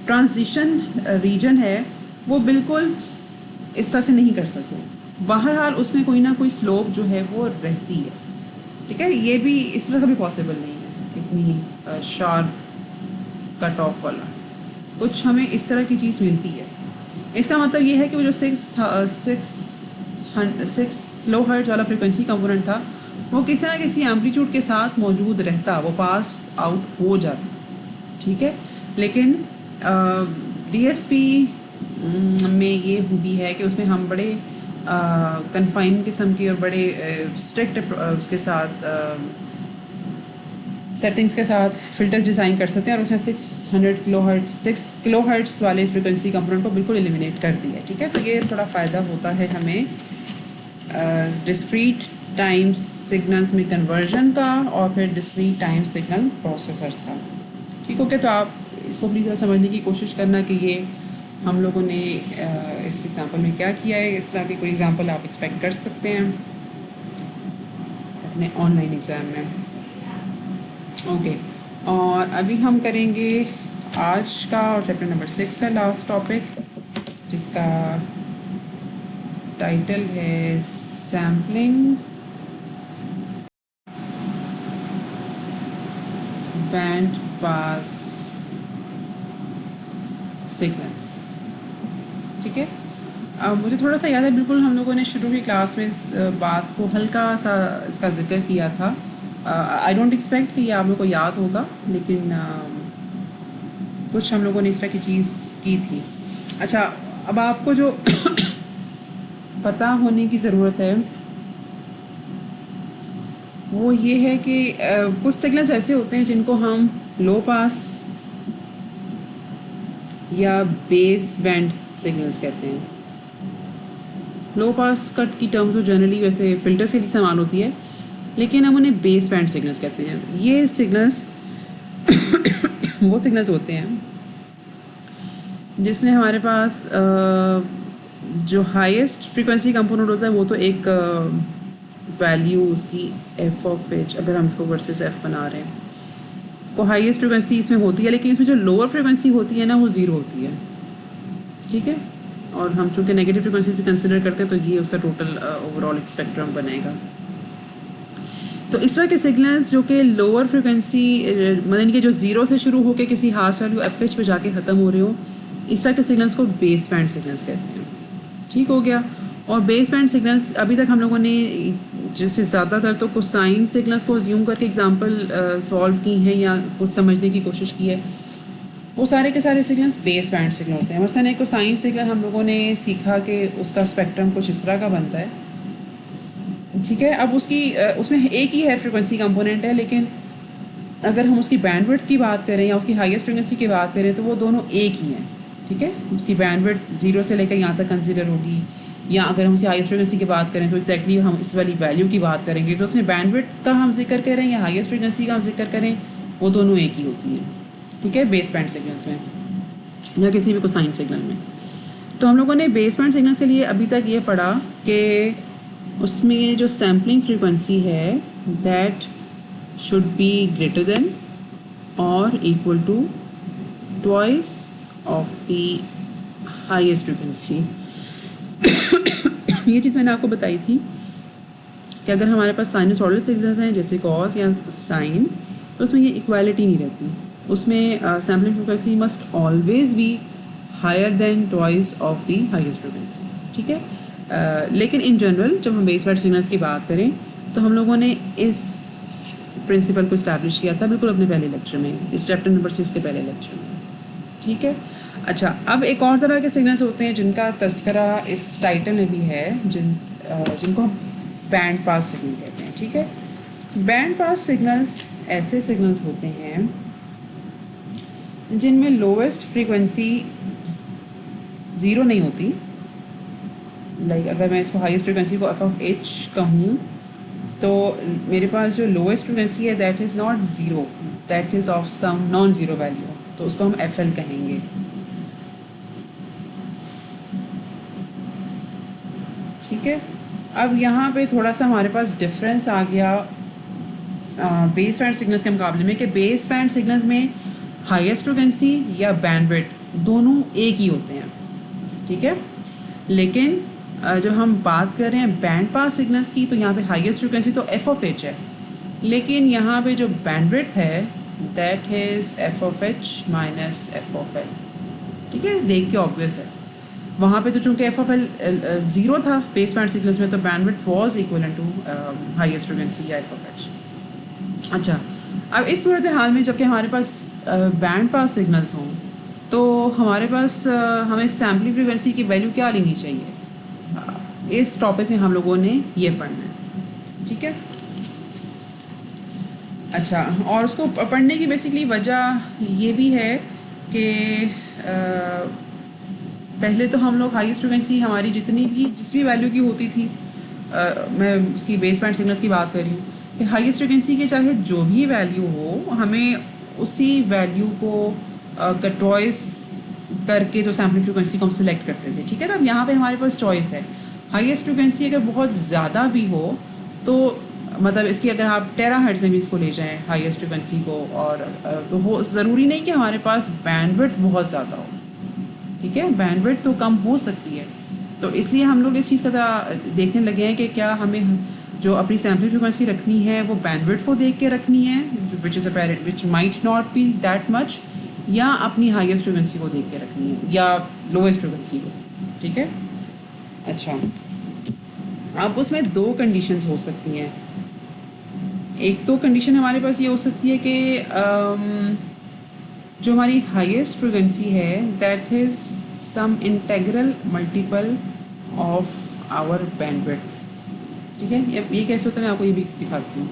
ट्रांजिशन रीजन है वो बिल्कुल इस तरह से नहीं कर सकते। बहरहाल उसमें कोई ना कोई स्लोप जो है वो रहती है, ठीक है। ये भी इस तरह का भी पॉसिबल नहीं है इतनी शार्प कट ऑफ वाला, कुछ हमें इस तरह की चीज़ मिलती है। इसका मतलब ये है कि वो जो 6 किलोहर्ट्ज़ वाला फ्रीक्वेंसी कंपोनेंट था वो किसी ना किसी एम्पलीट्यूड के साथ मौजूद रहता, वो पास आउट हो जाता, ठीक है। लेकिन डीएसपी में ये खूबी है कि उसमें हम बड़े कन्फाइन किस्म की और बड़े स्ट्रिक्ट उसके साथ सेटिंग्स के साथ फ़िल्टर्स डिज़ाइन कर सकते हैं और उसमें 6 किलोहर्ट्ज़ वाले फ्रीक्वेंसी कंपोनेंट को बिल्कुल एलिमिनेट कर दिया है, ठीक है। तो ये थोड़ा फ़ायदा होता है हमें डिस्क्रीट टाइम सिग्नल्स में कन्वर्जन का और फिर डिस्क्रीट टाइम सिग्नल प्रोसेसर्स का, ठीक हो गया। तो आप इसको प्लीज़ समझने की कोशिश करना कि ये हम लोगों ने इस एग्ज़ाम्पल में क्या किया है। इस तरह की कोई एग्ज़ाम्पल आप एक्सपेक्ट कर सकते हैं अपने ऑनलाइन एग्ज़ाम में, ओके। और अभी हम करेंगे आज का और चैप्टर नंबर 6 का लास्ट टॉपिक, जिसका टाइटल है सैम्पलिंग बैंड पास सिग्नल्स, ठीक है। अब मुझे थोड़ा सा याद है, बिल्कुल हम लोगों ने शुरू की क्लास में इस बात को हल्का सा इसका जिक्र किया था। आई डोंट एक्सपेक्ट कि ये आप लोग को याद होगा, लेकिन कुछ हम लोगों ने इस तरह की चीज़ की थी। अच्छा, अब आपको जो पता होने की ज़रूरत है वो ये है कि कुछ सिग्नल्स ऐसे होते हैं जिनको हम लो पास या बेस बैंड सिग्नल्स कहते हैं। लो पास कट की टर्म तो जनरली वैसे फ़िल्टर्स के लिए इस्तेमाल होती है, लेकिन हम उन्हें बेस बैंड सिग्नल्स कहते हैं। ये सिग्नल्स वो सिग्नल्स होते हैं जिसमें हमारे पास जो हाईएस्ट फ्रीक्वेंसी कंपोनेंट होता है वो तो एक वैल्यू उसकी एफ ऑफ एच, अगर हम इसको वर्सेस एफ बना रहे हैं, को हाईएस्ट फ्रीक्वेंसी इसमें होती है, लेकिन इसमें जो लोअर फ्रीक्वेंसी होती है ना वो ज़ीरो होती है, ठीक है। और हम चूँकि नेगेटिव फ्रीक्वेंसीज भी कंसिडर करते हैं तो ये उसका टोटल ओवरऑल स्पेक्ट्रम बनेगा। तो इस तरह के सिग्नल्स जो कि लोअर फ्रीक्वेंसी मतलब इनके जो ज़ीरो से शुरू होकर किसी हास वैल्यू एफ एच पे जाके ख़त्म हो रहे हो, इस तरह के सिग्नल्स को बेस बैंड सिग्नल्स कहते हैं। ठीक हो गया। और बेस बैंड सिग्नल्स अभी तक हम लोगों ने जैसे ज़्यादातर तो कोसाइन सिग्नल्स को अज्यूम करके एग्जांपल सॉल्व की हैं या कुछ समझने की कोशिश की है, वो सारे के सारे सिग्नल्स बेस बैंड सिग्नल होते हैं। मसलन एक कोसाइन सिग्नल हम लोगों ने सीखा कि उसका स्पेक्ट्रम कुछ इस तरह का बनता है, ठीक है। अब उसकी उसमें एक ही है फ्रिक्वेंसी कंपोनेंट है, लेकिन अगर हम उसकी बैंडविड्थ की बात करें या उसकी हाईएस्ट फ्रिक्वेंसी की बात करें तो वो दोनों एक ही हैं, ठीक है। उसकी बैंडविड्थ 0 से लेकर यहाँ तक कंसिडर होगी, या अगर हम उसकी हाईएस्ट फ्रिक्वेंसी की बात करें तो एक्जैक्टली हम इस वाली वैल्यू की बात करेंगे, तो उसमें बैंडविड्थ का हम जिक्र करें या हाईएस्ट फ्रिक्वेंसी का हम जिक्र करें, वो दोनों एक ही होती हैं, ठीक है, बेस बैंड सिग्नल्स में या किसी भी कोसाइन सिग्नल में। तो हम लोगों ने बेस बैंड सिग्नल्स के लिए अभी तक ये पढ़ा कि उसमें जो सैम्पलिंग फ्रीक्वेंसी है that should be greater than और equal to twice of the highest frequency. ये चीज़ मैंने आपको बताई थी कि अगर हमारे पास साइनसॉइडल सिग्नल्स हैं जैसे कॉस या साइन, तो उसमें ये इक्वालिटी नहीं रहती, उसमें sampling frequency must always be higher than twice of the highest frequency, ठीक है। लेकिन इन जनरल जब हम बेस बैंड सिग्नल्स की बात करें तो हम लोगों ने इस प्रिंसिपल को इस्टेब्लिश किया था बिल्कुल अपने पहले लेक्चर में, इस चैप्टर नंबर 6 के पहले लेक्चर में, ठीक है। अच्छा, अब एक और तरह के सिग्नल्स होते हैं जिनका तस्करा इस टाइटल में भी है, जिनको हम बैंड पास सिग्नल कहते हैं, ठीक है। बैंड पास सिग्नल्स ऐसे सिग्नल्स होते हैं जिनमें लोवेस्ट फ्रीक्वेंसी 0 नहीं होती, लाइक अगर मैं इसको हाईएस्ट फ्रीक्वेंसी को एफ ऑफ एच कहूँ तो मेरे पास जो लोएस्ट फ्रीक्वेंसी है that is not zero, that is of some non zero value, तो उसको हम एफ एल कहेंगे, ठीक है। अब यहाँ पे थोड़ा सा हमारे पास डिफरेंस आ गया बेस बैंड सिग्नल्स के मुकाबले में कि बेस बैंड सिग्नल्स में हाईएस्ट फ्रीक्वेंसी या बैंडविड्थ दोनों एक ही होते हैं, ठीक है। लेकिन जब हम बात कर रहे हैं बैंड पास सिग्नल्स की तो यहाँ पे हाईएस्ट फ्रीक्वेंसी तो एफ ऑफ एच है, लेकिन यहाँ पे जो बैंडविड्थ है that is F of H minus F of L, ठीक है। देख के ऑब्वियस है, वहाँ पे तो चूँकि एफ ऑफ एल 0 था बेस बैंड सिग्नल्स में, तो bandwidth was equal to highest frequency या एफ ऑफ एच। अच्छा, अब इस सूरत हाल में जबकि हमारे पास बैंड पास सिग्नल्स हों तो हमारे पास हमें सैम्पलिंग फ्रीक्वेंसी की वैल्यू क्या लेनी चाहिए, इस टॉपिक में हम लोगों ने ये पढ़ना है, ठीक है। अच्छा, और उसको पढ़ने की बेसिकली वजह ये भी है कि पहले तो हम लोग हाईएस्ट फ्रीक्वेंसी हमारी जिस भी वैल्यू की होती थी, मैं उसकी बेस बैंड सिग्नल्स की बात कर रही हूँ कि हाईएस्ट फ्रीक्वेंसी के चाहे जो भी वैल्यू हो, हमें उसी वैल्यू को कटवाइस करके जो सैम्पलिंग फ्रीक्वेंसी को हम सिलेक्ट करते थे, ठीक है। तब यहाँ पे हमारे पास चॉइस है, हाईएस्ट फ्रीक्वेंसी अगर बहुत ज़्यादा भी हो तो मतलब इसकी अगर आप टेराहर्ट्ज़ में भी इसको ले जाएं हाईएस्ट फ्रीक्वेंसी को, और तो हो ज़रूरी नहीं कि हमारे पास बैंडविड्थ बहुत ज़्यादा हो, ठीक है। बैंडविड्थ तो कम हो सकती है, तो इसलिए हम लोग इस चीज़ का देखने लगे हैं कि क्या हमें जो अपनी सैम्पलिंग फ्रीक्वेंसी रखनी है वो बैंडविड्थ को देख के रखनी है, which is apparent which might not be that much, या अपनी हाईएस्ट फ्रीक्वेंसी को देख के रखनी है या लोएस्ट फ्रीक्वेंसी को, ठीक है। अच्छा, अब उसमें दो कंडीशंस हो सकती हैं, एक तो कंडीशन हमारे पास ये हो सकती है कि जो हमारी हाईएस्ट फ्रीक्वेंसी है that is some integral multiple of our bandwidth, ठीक है। ये कैसे होता है मैं आपको ये भी दिखाती हूँ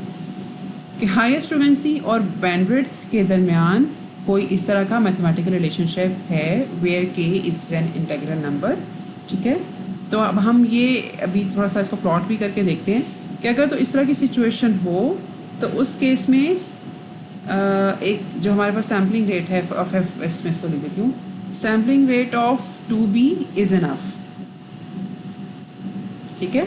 कि हाईएस्ट फ्रीक्वेंसी और बैंडविड्थ के दरमियान कोई इस तरह का मैथमेटिकल रिलेशनशिप है वेयर के इज़ एन इंटेग्रल नंबर, ठीक है। तो अब हम ये अभी थोड़ा सा इसको प्लॉट भी करके देखते हैं कि अगर तो इस तरह की सिचुएशन हो तो उस केस में एक जो हमारे पास सैम्पलिंग रेट है ऑफ एफ, इसमें इसको लिख देती हूँ, sampling rate of 2b is enough, ठीक है।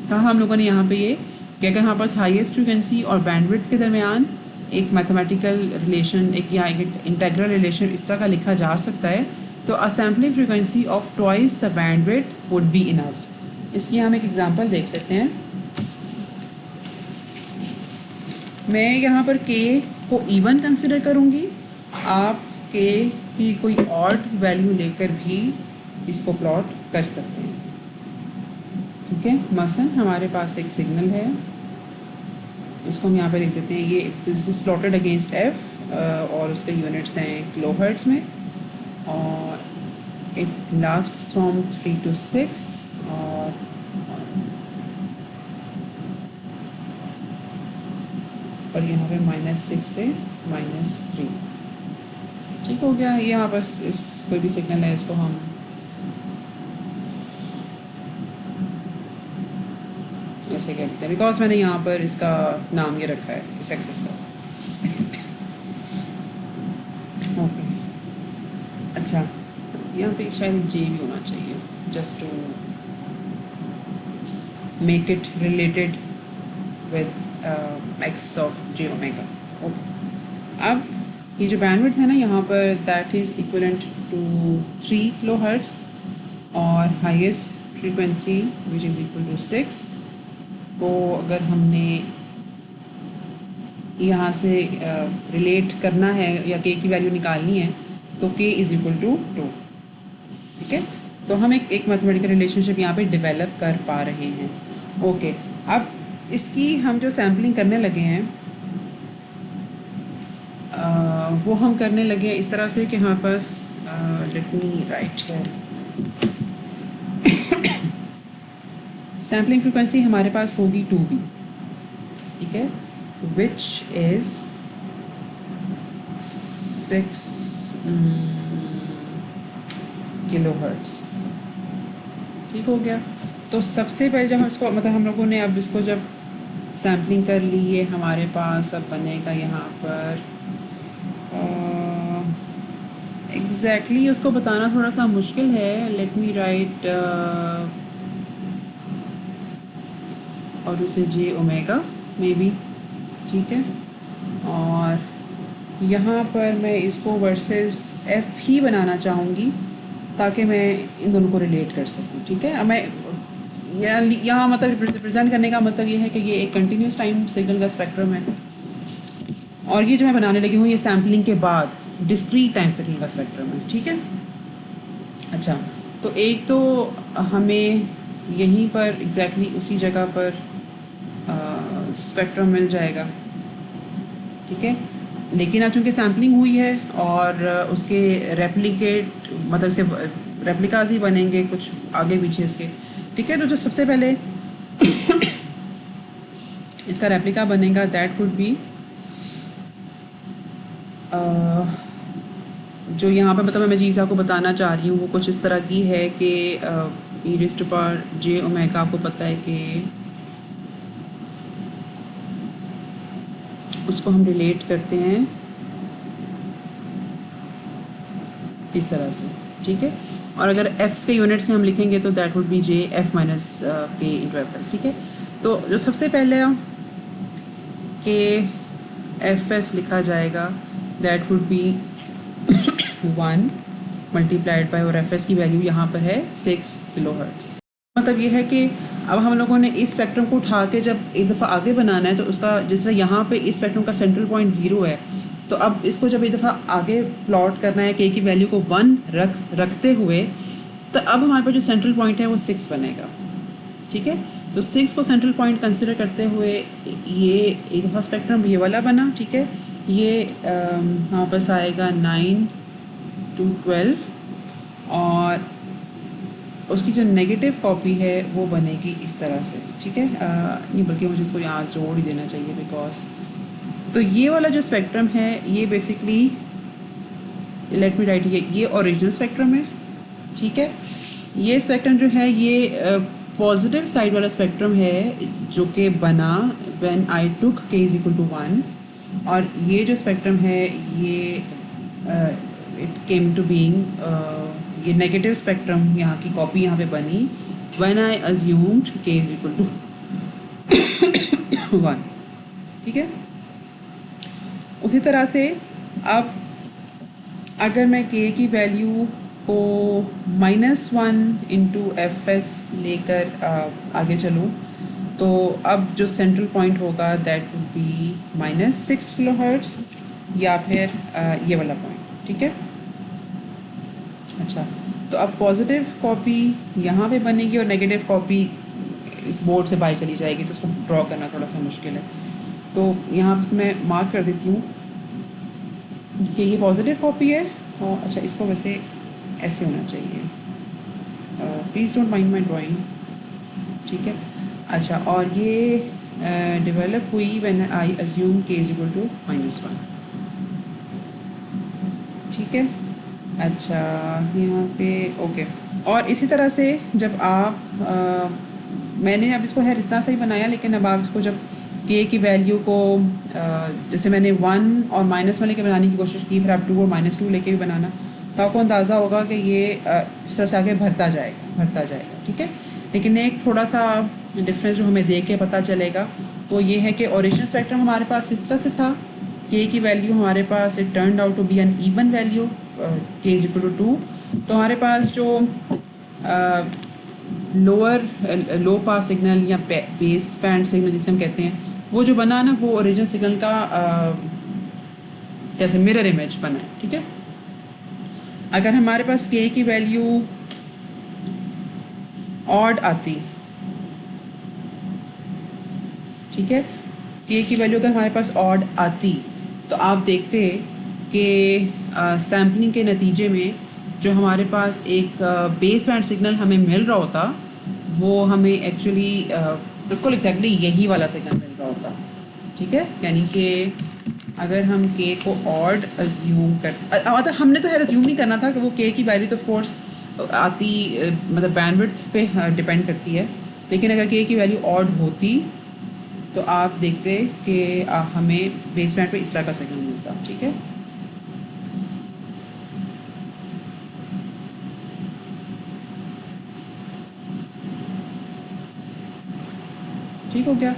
कहा हम लोगों ने यहाँ पे ये कि अगर हमारे पास हाईएस्ट फ्रीक्वेंसी और बैंडविड्थ के दरमियान एक मैथमेटिकल रिलेशन, एक या एक इंटेग्रल रिलेशन इस तरह का लिखा जा सकता है तो a sampling frequency of twice the bandwidth would be enough. इसकी हम एक एग्जांपल देख लेते हैं। मैं यहाँ पर k को इवन कंसिडर करूँगी, आप k की कोई ऑड वैल्यू लेकर भी इसको प्लॉट कर सकते हैं, ठीक है। मसलन हमारे पास एक सिग्नल है, इसको हम यहाँ पे लिख देते हैं, ये this is plotted against f और उसके यूनिट्स हैं किलोहर्ट्ज़ में और इट लास्ट फ्रॉम 3 to 6 और यहाँ पे -6 से -3, ठीक हो गया। ये यहाँ बस इस कोई भी सिग्नल है इसको हम ऐसे कहते हैं बिकॉज मैंने यहाँ पर इसका नाम ये रखा है इस एक्सेस का। ओके अच्छा, यहाँ पे शायद जे भी होना चाहिए just to make it related with X of J omega. Okay, अब ये जो बैंडविड्थ है ना यहाँ पर that is equivalent to 3 kilohertz और highest frequency which is equal to 6 को अगर हमने यहाँ से रिलेट करना है या k की वैल्यू निकालनी है तो k इज़ इक्वल टू 2, ठीक है। तो हम एक मैथमेटिकल रिलेशनशिप यहाँ पे डेवलप कर पा रहे हैं। ओके, अब इसकी हम जो सैम्पलिंग करने लगे हैं वो हम करने लगे हैं इस तरह से कि हमारे पास लेट मी राइट है सैम्पलिंग फ्रीक्वेंसी हमारे पास होगी 2b, ठीक है, विच इज़ 6 किलोहर्ट्ज़, ठीक हो गया। तो सबसे पहले जब हम इसको मतलब हम लोगों ने अब इसको जब सैम्पलिंग कर ली है हमारे पास अब बनेगा यहाँ पर एग्जैक्टली उसको बताना थोड़ा सा मुश्किल है। लेट मी राइट और उसे जे ओमेगा मे बी, ठीक है। और यहाँ पर मैं इसको वर्सेस एफ ही बनाना चाहूँगी ताकि मैं इन दोनों को रिलेट कर सकूँ, ठीक है। अब मैं यहाँ मतलब रिप्रेजेंट करने का मतलब ये है कि ये एक कंटिन्यूस टाइम सिग्नल का स्पेक्ट्रम है और ये जो मैं बनाने लगी हूँ ये सैम्पलिंग के बाद डिस्क्रीट टाइम सिग्नल का स्पेक्ट्रम है, ठीक है। अच्छा, तो एक तो हमें यहीं पर एग्जैक्टली उसी जगह पर स्पेक्ट्रम मिल जाएगा, ठीक है। लेकिन अब चूँकि सैम्पलिंग हुई है और उसके रेप्लिकेट मतलब उसके रेप्लिकाज ही बनेंगे कुछ आगे पीछे इसके, ठीक है। तो जो सबसे पहले इसका रेप्लिका बनेगा दैट वुड बी जो यहाँ पर मतलब मैं चीज़ आपको बताना चाह रही हूँ वो कुछ इस तरह की है कि E raised to power J omega आपको पता है कि उसको हम रिलेट करते हैं इस तरह से, ठीक है। और अगर f के यूनिट्स में हम लिखेंगे तो that would be j f minus k into f s, ठीक है। तो जो सबसे पहले के एफ एस लिखा जाएगा that would B 1 multiplied by और एफ एस की वैल्यू यहाँ पर है 6 किलोहर्ट्ज़। मतलब ये है कि अब हम लोगों ने इस स्पेक्ट्रम को उठा के जब एक दफ़ा आगे बनाना है तो उसका जिस तरह यहाँ पे इस स्पेक्ट्रम का सेंट्रल पॉइंट 0 है तो अब इसको जब एक दफ़ा आगे प्लॉट करना है k की वैल्यू को 1 रखते हुए तो अब हमारे पास जो सेंट्रल पॉइंट है वो 6 बनेगा, ठीक है। तो 6 को सेंट्रल पॉइंट कंसिडर करते हुए ये एक दफ़ा स्पेक्ट्रम ये वाला बना, ठीक है। ये वापस आएगा 9 to 12 और उसकी जो नेगेटिव कॉपी है वो बनेगी इस तरह से, ठीक है। नहीं बल्कि मुझे इसको यहाँ जोड़ ही देना चाहिए बिकॉज तो ये वाला जो स्पेक्ट्रम है ये बेसिकली लेट मी राइट ये ओरिजिनल स्पेक्ट्रम है, ठीक है। ये स्पेक्ट्रम जो है ये पॉजिटिव साइड वाला स्पेक्ट्रम है जो कि बना when I took k is equal to 1 और ये जो स्पेक्ट्रम है ये इट केम टू बीइंग ये नेगेटिव स्पेक्ट्रम यहाँ की कॉपी यहाँ पे बनी when I assumed k is equal to 1, ठीक है। उसी तरह से अब अगर मैं k की वैल्यू को -1 इंटू FS लेकर आगे चलूँ तो अब जो सेंट्रल पॉइंट होगा दैट वुड बी -6 किलोहर्ट्ज़ या फिर ये वाला पॉइंट, ठीक है। अच्छा, तो अब पॉजिटिव कॉपी यहाँ पे बनेगी और नेगेटिव कॉपी इस बोर्ड से बाहर चली जाएगी, तो उसको ड्रॉ करना थोड़ा सा मुश्किल है। तो यहाँ मैं मार्क कर देती हूँ कि ये पॉजिटिव कॉपी है और अच्छा इसको वैसे ऐसे होना चाहिए, please don't mind my drawing, ठीक है। अच्छा, और ये डेवलप हुई when I assume k is equal to -1, ठीक है। अच्छा, यहाँ पे ओके। और इसी तरह से जब आप मैंने अब इसको है इतना सा ही बनाया, लेकिन अब आप इसको जब k की वैल्यू को जैसे मैंने 1 और -1 लेके बनाने की कोशिश की, फिर आप 2 और -2 लेके भी बनाना, तो आपको अंदाज़ा होगा कि ये इस तरह से आगे भरता जाएगा, ठीक है। लेकिन एक थोड़ा सा डिफरेंस जो हमें देख के पता चलेगा वो ये है कि ओरिजिनल स्पेक्ट्रम हमारे पास इस तरह से था, k की वैल्यू हमारे पास it turned out to be an even value k is equal to 2। तो हमारे पास जो लो पास सिग्नल या बेस बैंड सिग्नल जिसे हम कहते हैं वो जो बना ना वो ओरिजिनल सिग्नल का कैसे मिरर इमेज बना है, ठीक है। अगर हमारे पास k की वैल्यू ऑड आती, ठीक है, k की वैल्यू अगर हमारे पास ऑड आती तो आप देखते कि सैम्पलिंग के नतीजे में जो हमारे पास एक बेस बैंड सिग्नल हमें मिल रहा होता वो हमें एक्चुअली बिल्कुल एग्जैक्टली यही वाला सिग्नल मिल रहा होता, ठीक है। यानी कि अगर हम k को ऑड अज्यूम कर मतलब हमने तो है अज्यूम नहीं करना था कि वो k की वैल्यू तो ऑफ कोर्स आती मतलब बैंडविड्थ पे डिपेंड करती है, लेकिन अगर k की वैल्यू ऑड होती तो आप देखते कि हमें बेस बैंड पे इस तरह का सिग्नल मिलता, ठीक है। ठीक हो गया,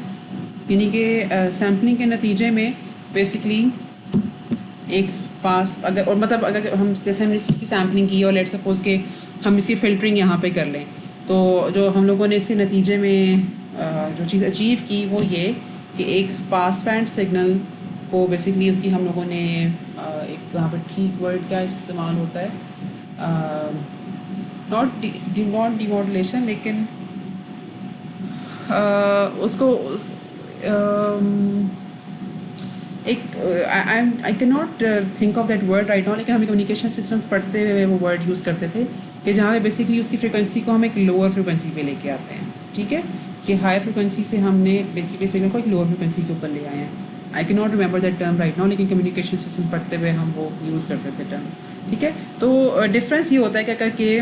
यानी कि सैम्पलिंग के नतीजे में बेसिकली एक पास अगर और मतलब अगर हम जैसे हमने इसकी सैम्पलिंग की और लेट सपोज के हम इसकी फ़िल्टरिंग यहाँ पे कर लें, तो जो हम लोगों ने इसके नतीजे में जो चीज़ अचीव की वो ये कि एक पास बैंड सिग्नल को बेसिकली उसकी हम लोगों ने एक यहाँ पर ठीक वर्ड क्या इस्तेमाल होता है, नॉट डिमॉड्यूलेशन लेकिन उसको एक I can not think of that word right now, लेकिन हमें कम्युनिकेशन सिस्टम्स पढ़ते हुए वो वर्ड यूज़ करते थे कि जहाँ पे बेसिकली उसकी फ्रिक्वेंसी को हम एक लोअर फ्रिक्वेंसी पे लेके आते हैं, ठीक है। कि हाई फ्रिक्वेंसी से हमने बेसिकली सिग्नल को एक लोअर फ्रिक्वेंसी के ऊपर ले आए हैं। I can not remember that term right now, लेकिन कम्युनिकेशन सिस्टम पढ़ते हुए हम वो यूज़ करते थे टर्म, ठीक है। तो डिफरेंस ये होता है कि अगर के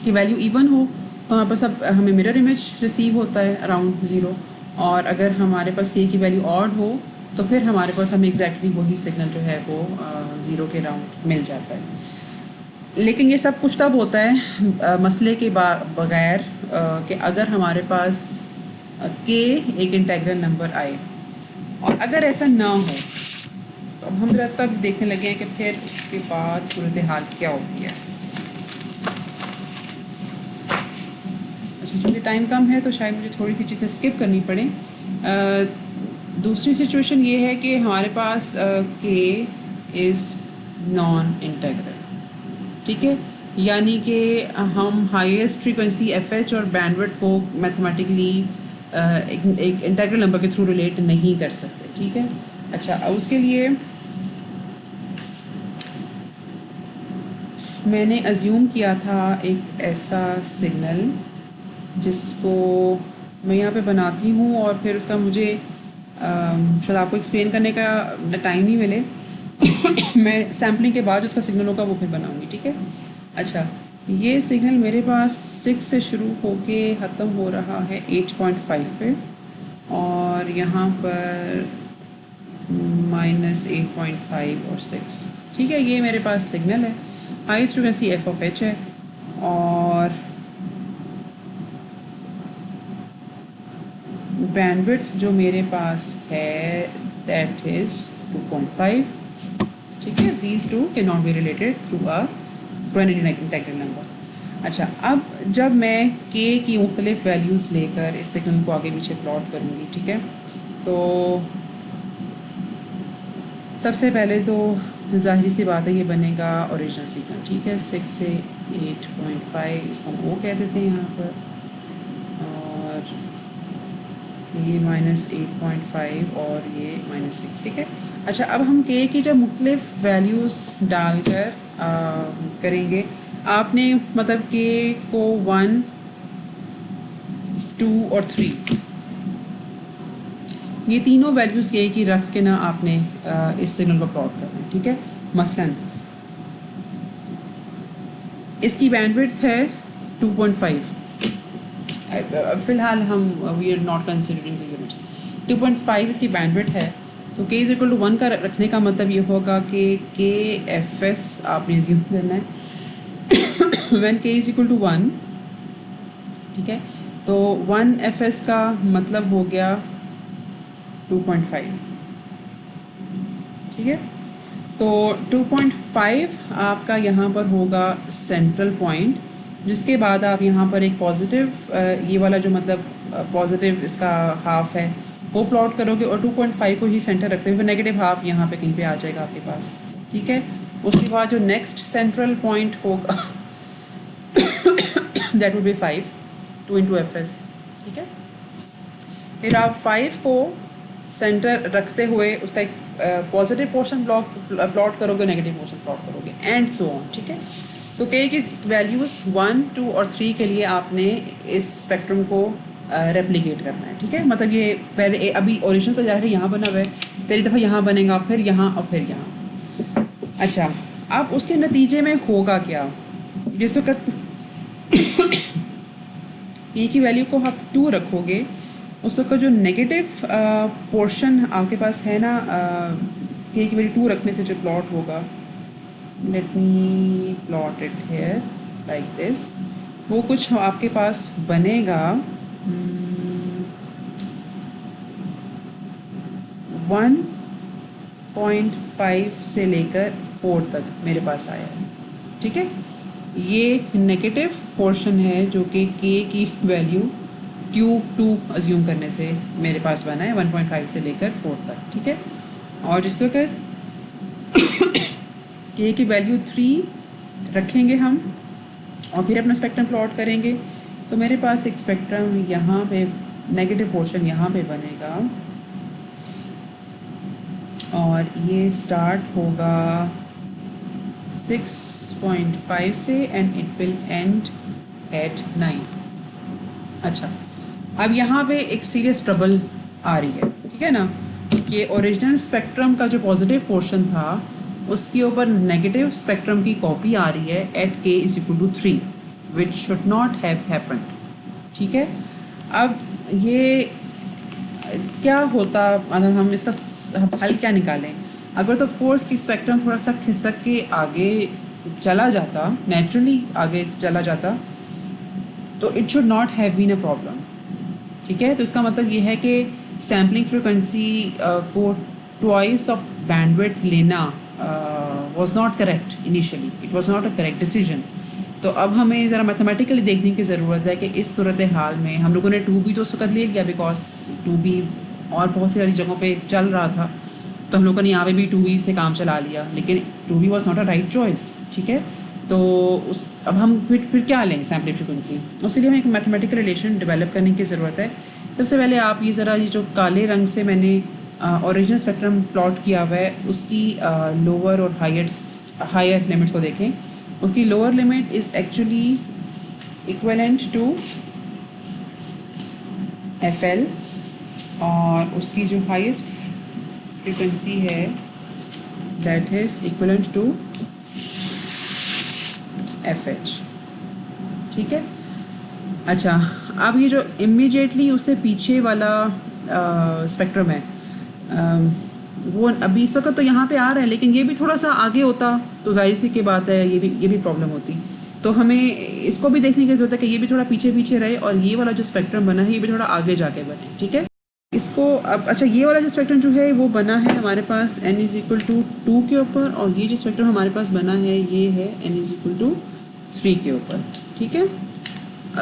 की वैल्यू इवन हो तो वहाँ पर सब हमें मिरर इमेज रिसीव होता है अराउंड 0, और अगर हमारे पास k की वैल्यू ऑड हो तो फिर हमारे पास हमें एग्जैक्टली वही सिग्नल जो है वो 0 के राउंड मिल जाता है। लेकिन ये सब कुछ तब होता है मसले के बगैर कि अगर हमारे पास k एक इंटेग्रल नंबर आए, और अगर ऐसा ना हो तो अब हम जरा तब देखने लगे हैं कि फिर उसके बाद सूरत हाल क्या होती है। अच्छा, चूँकि टाइम कम है तो शायद मुझे थोड़ी सी चीज़ें स्किप करनी पड़े। दूसरी सिचुएशन ये है कि हमारे पास k इज़ नॉन इंटेग्रल, ठीक है। यानी कि हम हाईएस्ट फ्रीक्वेंसी एफ और बैंडविड्थ को मैथमेटिकली एक इंटीग्रल नंबर के थ्रू रिलेट नहीं कर सकते, ठीक है। अच्छा, अब उसके लिए मैंने अज्यूम किया था एक ऐसा सिग्नल जिसको मैं यहाँ पे बनाती हूँ और फिर उसका मुझे शायद आपको एक्सप्लेन करने का टाइम नहीं मिले मैं सैम्पलिंग के बाद उसका सिग्नल होगा वो फिर बनाऊँगी, ठीक है। अच्छा, ये सिग्नल मेरे पास 6 से शुरू होके ख़त्म हो रहा है 8.5 पे और यहाँ पर -8.5 और 6, ठीक है। ये मेरे पास सिग्नल है, highest frequency F of H है और बैंडविड्थ जो मेरे पास है दैट इज़ 2.5, ठीक है। These two can not be related through an integral number. अच्छा, अब जब मैं k की मुख्तलिफ वैल्यूज़ लेकर इस सिग्नल को आगे पीछे प्लॉट करूँगी, ठीक है, तो सबसे पहले तो ज़ाहिरी सी बात है ये बनेगा ओरिजिनल सिग्नल, ठीक है। 6 से 8.5 इसको हम वो कह देते हैं यहाँ पर और ये -8.5 और ये -6, ठीक है। अच्छा, अब हम k की जब मुख्तलिफ वैल्यूज़ डालकर करेंगे, आपने मतलब k को 1, 2 और 3 ये तीनों वैल्यूज़ k की रख के ना आपने इस सिग्नल को प्लॉट करना है, ठीक है। मसलन इसकी बैंडविड्थ है 2.5, फ़िलहाल हम we are not considering the units. 2.5 इसकी बैंडविड्थ है, तो k इज़ इक्वल टू 1 का रखने का मतलब ये होगा कि k एफ एस आपने ज़्यूम करना है when k is equal to 1, ठीक है। तो 1 एफ एस का मतलब हो गया 2.5, ठीक है। तो 2.5 आपका यहाँ पर होगा सेंट्रल पॉइंट, जिसके बाद आप यहाँ पर एक पॉजिटिव ये वाला जो मतलब पॉजिटिव इसका हाफ है वो प्लॉट करोगे और 2.5 को ही सेंटर रखते हुए नेगेटिव हाफ यहाँ पे कहीं पे आ जाएगा आपके पास, ठीक है। उसके बाद जो नेक्स्ट सेंट्रल पॉइंट होगा that would B 5, 2 into f s, ठीक है। फिर आप 5 को सेंटर रखते हुए उसका एक पॉजिटिव पोर्शन प्लॉट करोगे, नेगेटिव पोर्शन प्लॉट करोगे एंड सो ऑन, ठीक है। तो k की वैल्यूज़ 1, 2 और 3 के लिए आपने इस स्पेक्ट्रम को रेप्लिकेट करना है, ठीक है। मतलब ये पहले अभी ओरिजिनल तो ज़ाहिर है यहाँ बना हुआ है, पहली दफ़ा यहाँ बनेगा, फिर यहाँ और फिर यहाँ। अच्छा, अब उसके नतीजे में होगा क्या, जिस वक्त k की वैल्यू को आप 2 रखोगे उस वक्त जो नेगेटिव पोर्शन आपके पास है ना k की वैल्यू 2 रखने से जो प्लॉट होगा, let me plot it here like this, वो कुछ आपके पास बनेगा 1.5 से लेकर 4 तक मेरे पास आया है, ठीक है। ये नेगेटिव पोर्शन है जो कि k की वैल्यू Q2 अज्यूम करने से मेरे पास बना है 1.5 से लेकर 4 तक, ठीक है। और जिस वक्त k की वैल्यू 3 रखेंगे हम और फिर अपना स्पेक्ट्रम प्लॉट करेंगे, तो मेरे पास एक स्पेक्ट्रम यहाँ पे नेगेटिव पोर्शन यहाँ पे बनेगा और ये स्टार्ट होगा 6.5 से and it will end at 9। अच्छा, अब यहाँ पे एक सीरियस ट्रबल आ रही है, ठीक है ना, कि ओरिजिनल स्पेक्ट्रम का जो पॉजिटिव पोर्शन था उसके ऊपर नेगेटिव स्पेक्ट्रम की कॉपी आ रही है at k is equal to 3 which should not have happened, ठीक है। अब ये क्या होता, मतलब हम इसका हल क्या निकालें, अगर तो ऑफ कोर्स कि स्पेक्ट्रम थोड़ा सा खिसक के आगे चला जाता, नेचुरली आगे चला जाता, तो it should not have been a problem, ठीक है। तो इसका मतलब ये है कि सैम्पलिंग फ्रिक्वेंसी को ट्वाइस ऑफ बैंडविड्थ लेना was not correct initially, it was not a correct decision. तो अब हमें ज़रा मैथमेटिकली देखने की ज़रूरत है कि इस सूरत हाल में हम लोगों ने 2B तो उस वक्त ले लिया बिकॉज 2B और बहुत सारी जगहों पे चल रहा था, तो हम लोगों ने यहाँ पे भी 2B से काम चला लिया, लेकिन 2B was not a right choice, ठीक है। तो उस अब हम फिर क्या लें सैम्पल फ्रीक्वेंसी, उसके लिए हमें एक मैथमेटिकल रिलेशन डेवलप करने की ज़रूरत है। सबसे पहले आप ये ज़रा ये जो काले रंग से मैंने ओरिजिनल स्पेक्ट्रम प्लॉट किया हुआ है उसकी लोअर और हायर लिमिट्स को देखें। उसकी lower limit is actually equivalent to FL और उसकी जो हाईएस्ट फ्रीक्वेंसी है that is equivalent to FH। ठीक है। अच्छा, अब ये जो इमीडिएटली उससे पीछे वाला स्पेक्ट्रम है वो अभी इस वक्त तो यहाँ पे आ रहा है, लेकिन ये भी थोड़ा सा आगे होता तो जाहिर सी की बात है ये भी प्रॉब्लम होती। तो हमें इसको भी देखने की ज़रूरत है कि ये भी थोड़ा पीछे पीछे रहे और ये वाला जो स्पेक्ट्रम बना है ये भी थोड़ा आगे जाके बने। ठीक है। इसको अब अच्छा, ये वाला जो स्पेक्ट्रम जो है वो बना है हमारे पास n इज़ इक्वल टू 2 के ऊपर, और ये जो स्पेक्ट्रम हमारे पास बना है ये है n इज़ इक्वल टू 3 के ऊपर। ठीक है,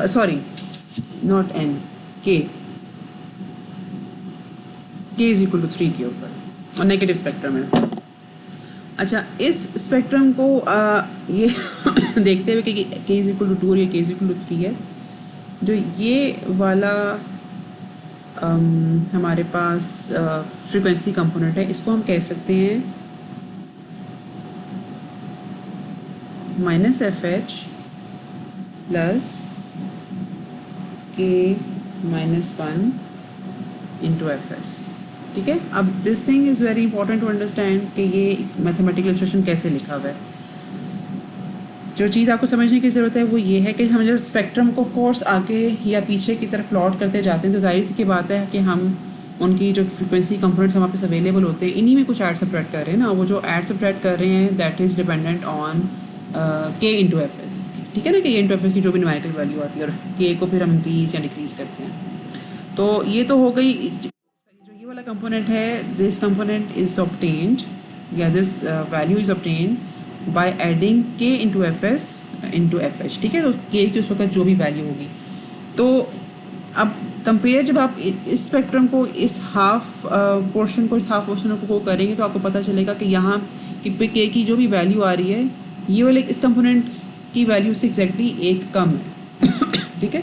sorry not n, k is equal to 3 के ऊपर और नेगेटिव स्पेक्ट्रम है। अच्छा, इस स्पेक्ट्रम को ये देखते हुए कि k इज़ इक्वल टू 2 और ये k इज़ इक्वल टू 3 है, जो ये वाला हमारे पास फ्रीक्वेंसी कंपोनेंट है इसको हम कह सकते हैं -FH plus k -1 into FS। ठीक है। अब this thing is very important to understand कि ये मैथमेटिकल एक्सप्रेशन कैसे लिखा हुआ है। जो चीज़ आपको समझने की ज़रूरत है वो ये है कि हम जब स्पेक्ट्रम को ऑफ कोर्स आगे या पीछे की तरफ प्लॉट करते जाते हैं तो जाहिर सी की बात है कि हम उनकी जो फ्रीक्वेंसी कंपोनेंट्स हमारे पास अवेलेबल होते हैं इन्हीं में कुछ ऐड सब्ट्रैक्ट कर रहे हैं ना। वो जो ऐड सब्ट्रैक्ट कर रहे हैं that is dependent on k into FS। ठीक है ना, k इंटू FS की जो भी न्यूमेरिकल वैल्यू आती है और k को फिर हम इंक्रीज़ या डिक्रीज़ करते हैं। तो ये तो हो गई जो ये वाला कंपोनेंट है, दिस कंपोनेंट इज़ ऑब्टेन्ड या this value is obtained by adding k into FS into FH। ठीक है, तो k की उस वक्त जो भी वैल्यू होगी। तो अब कंपेयर जब आप इस स्पेक्ट्रम को इस हाफ पोर्शन को इस हाफ पोर्शन को करेंगे तो आपको पता चलेगा कि यहाँ कि पे k की जो भी वैल्यू आ रही है ये वाले इस कंपोनेंट की वैल्यू से एग्जैक्टली एक कम है। ठीक है,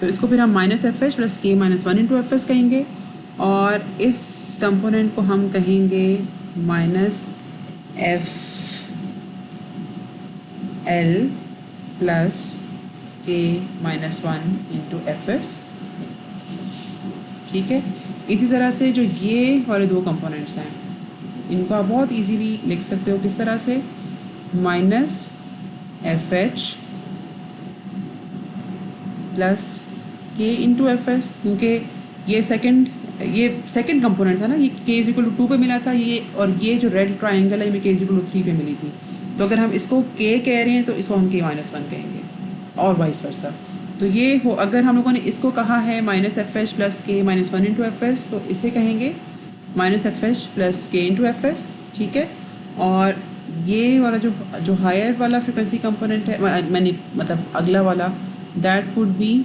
तो इसको फिर हम -FH plus k -1 into FS कहेंगे और इस कंपोनेंट को हम कहेंगे -FL plus k -1 into FS। ठीक है, इसी तरह से जो ये वाले दो कंपोनेंट्स हैं इनको आप बहुत इजीली लिख सकते हो किस तरह से, -FH plus k into FS, क्योंकि ये सेकंड कंपोनेंट था ना, ये k इज इक्वल टू 2 पे मिला था ये, और ये जो रेड ट्राइंगल है ये k इज इक्वल टू 3 पे मिली थी। तो अगर हम इसको k कह रहे हैं तो इसको हम k -1 कहेंगे और वाइस वर्सा। तो ये हो, अगर हम लोगों ने इसको कहा है -FH plus k -1 into FS तो इसे कहेंगे -FH plus k into FS। ठीक है, और ये वाला जो हायर वाला फ्रिक्वेंसी कंपोनेंट है मैंने मतलब अगला वाला that would B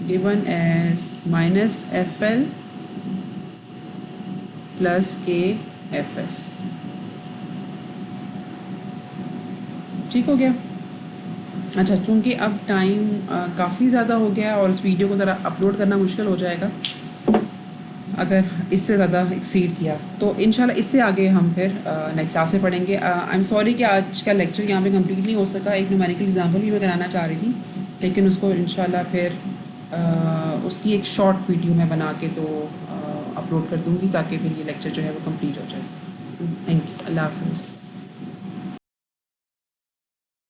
given as -FL plus k FS। ठीक हो गया। अच्छा, चूँकि अब टाइम काफ़ी ज़्यादा हो गया और इस वीडियो को ज़रा अपलोड करना मुश्किल हो जाएगा अगर इससे ज़्यादा एक्सीड किया, तो इंशाल्लाह इससे आगे हम फिर नेक्स्ट क्लास में पढ़ेंगे। आई एम सॉरी कि आज का लेक्चर यहाँ पे कंप्लीट नहीं हो सका। एक न्यूमेरिकल एग्जाम्पल भी मैं कराना चाह रही थी, लेकिन उसको इंशाल्लाह फिर उसकी एक शॉर्ट वीडियो मैं बना के तो अपलोड कर दूँगी ताकि फिर ये लेक्चर जो है वो कंप्लीट हो जाए। थैंक यू, अल्लाह हाफ़िज़।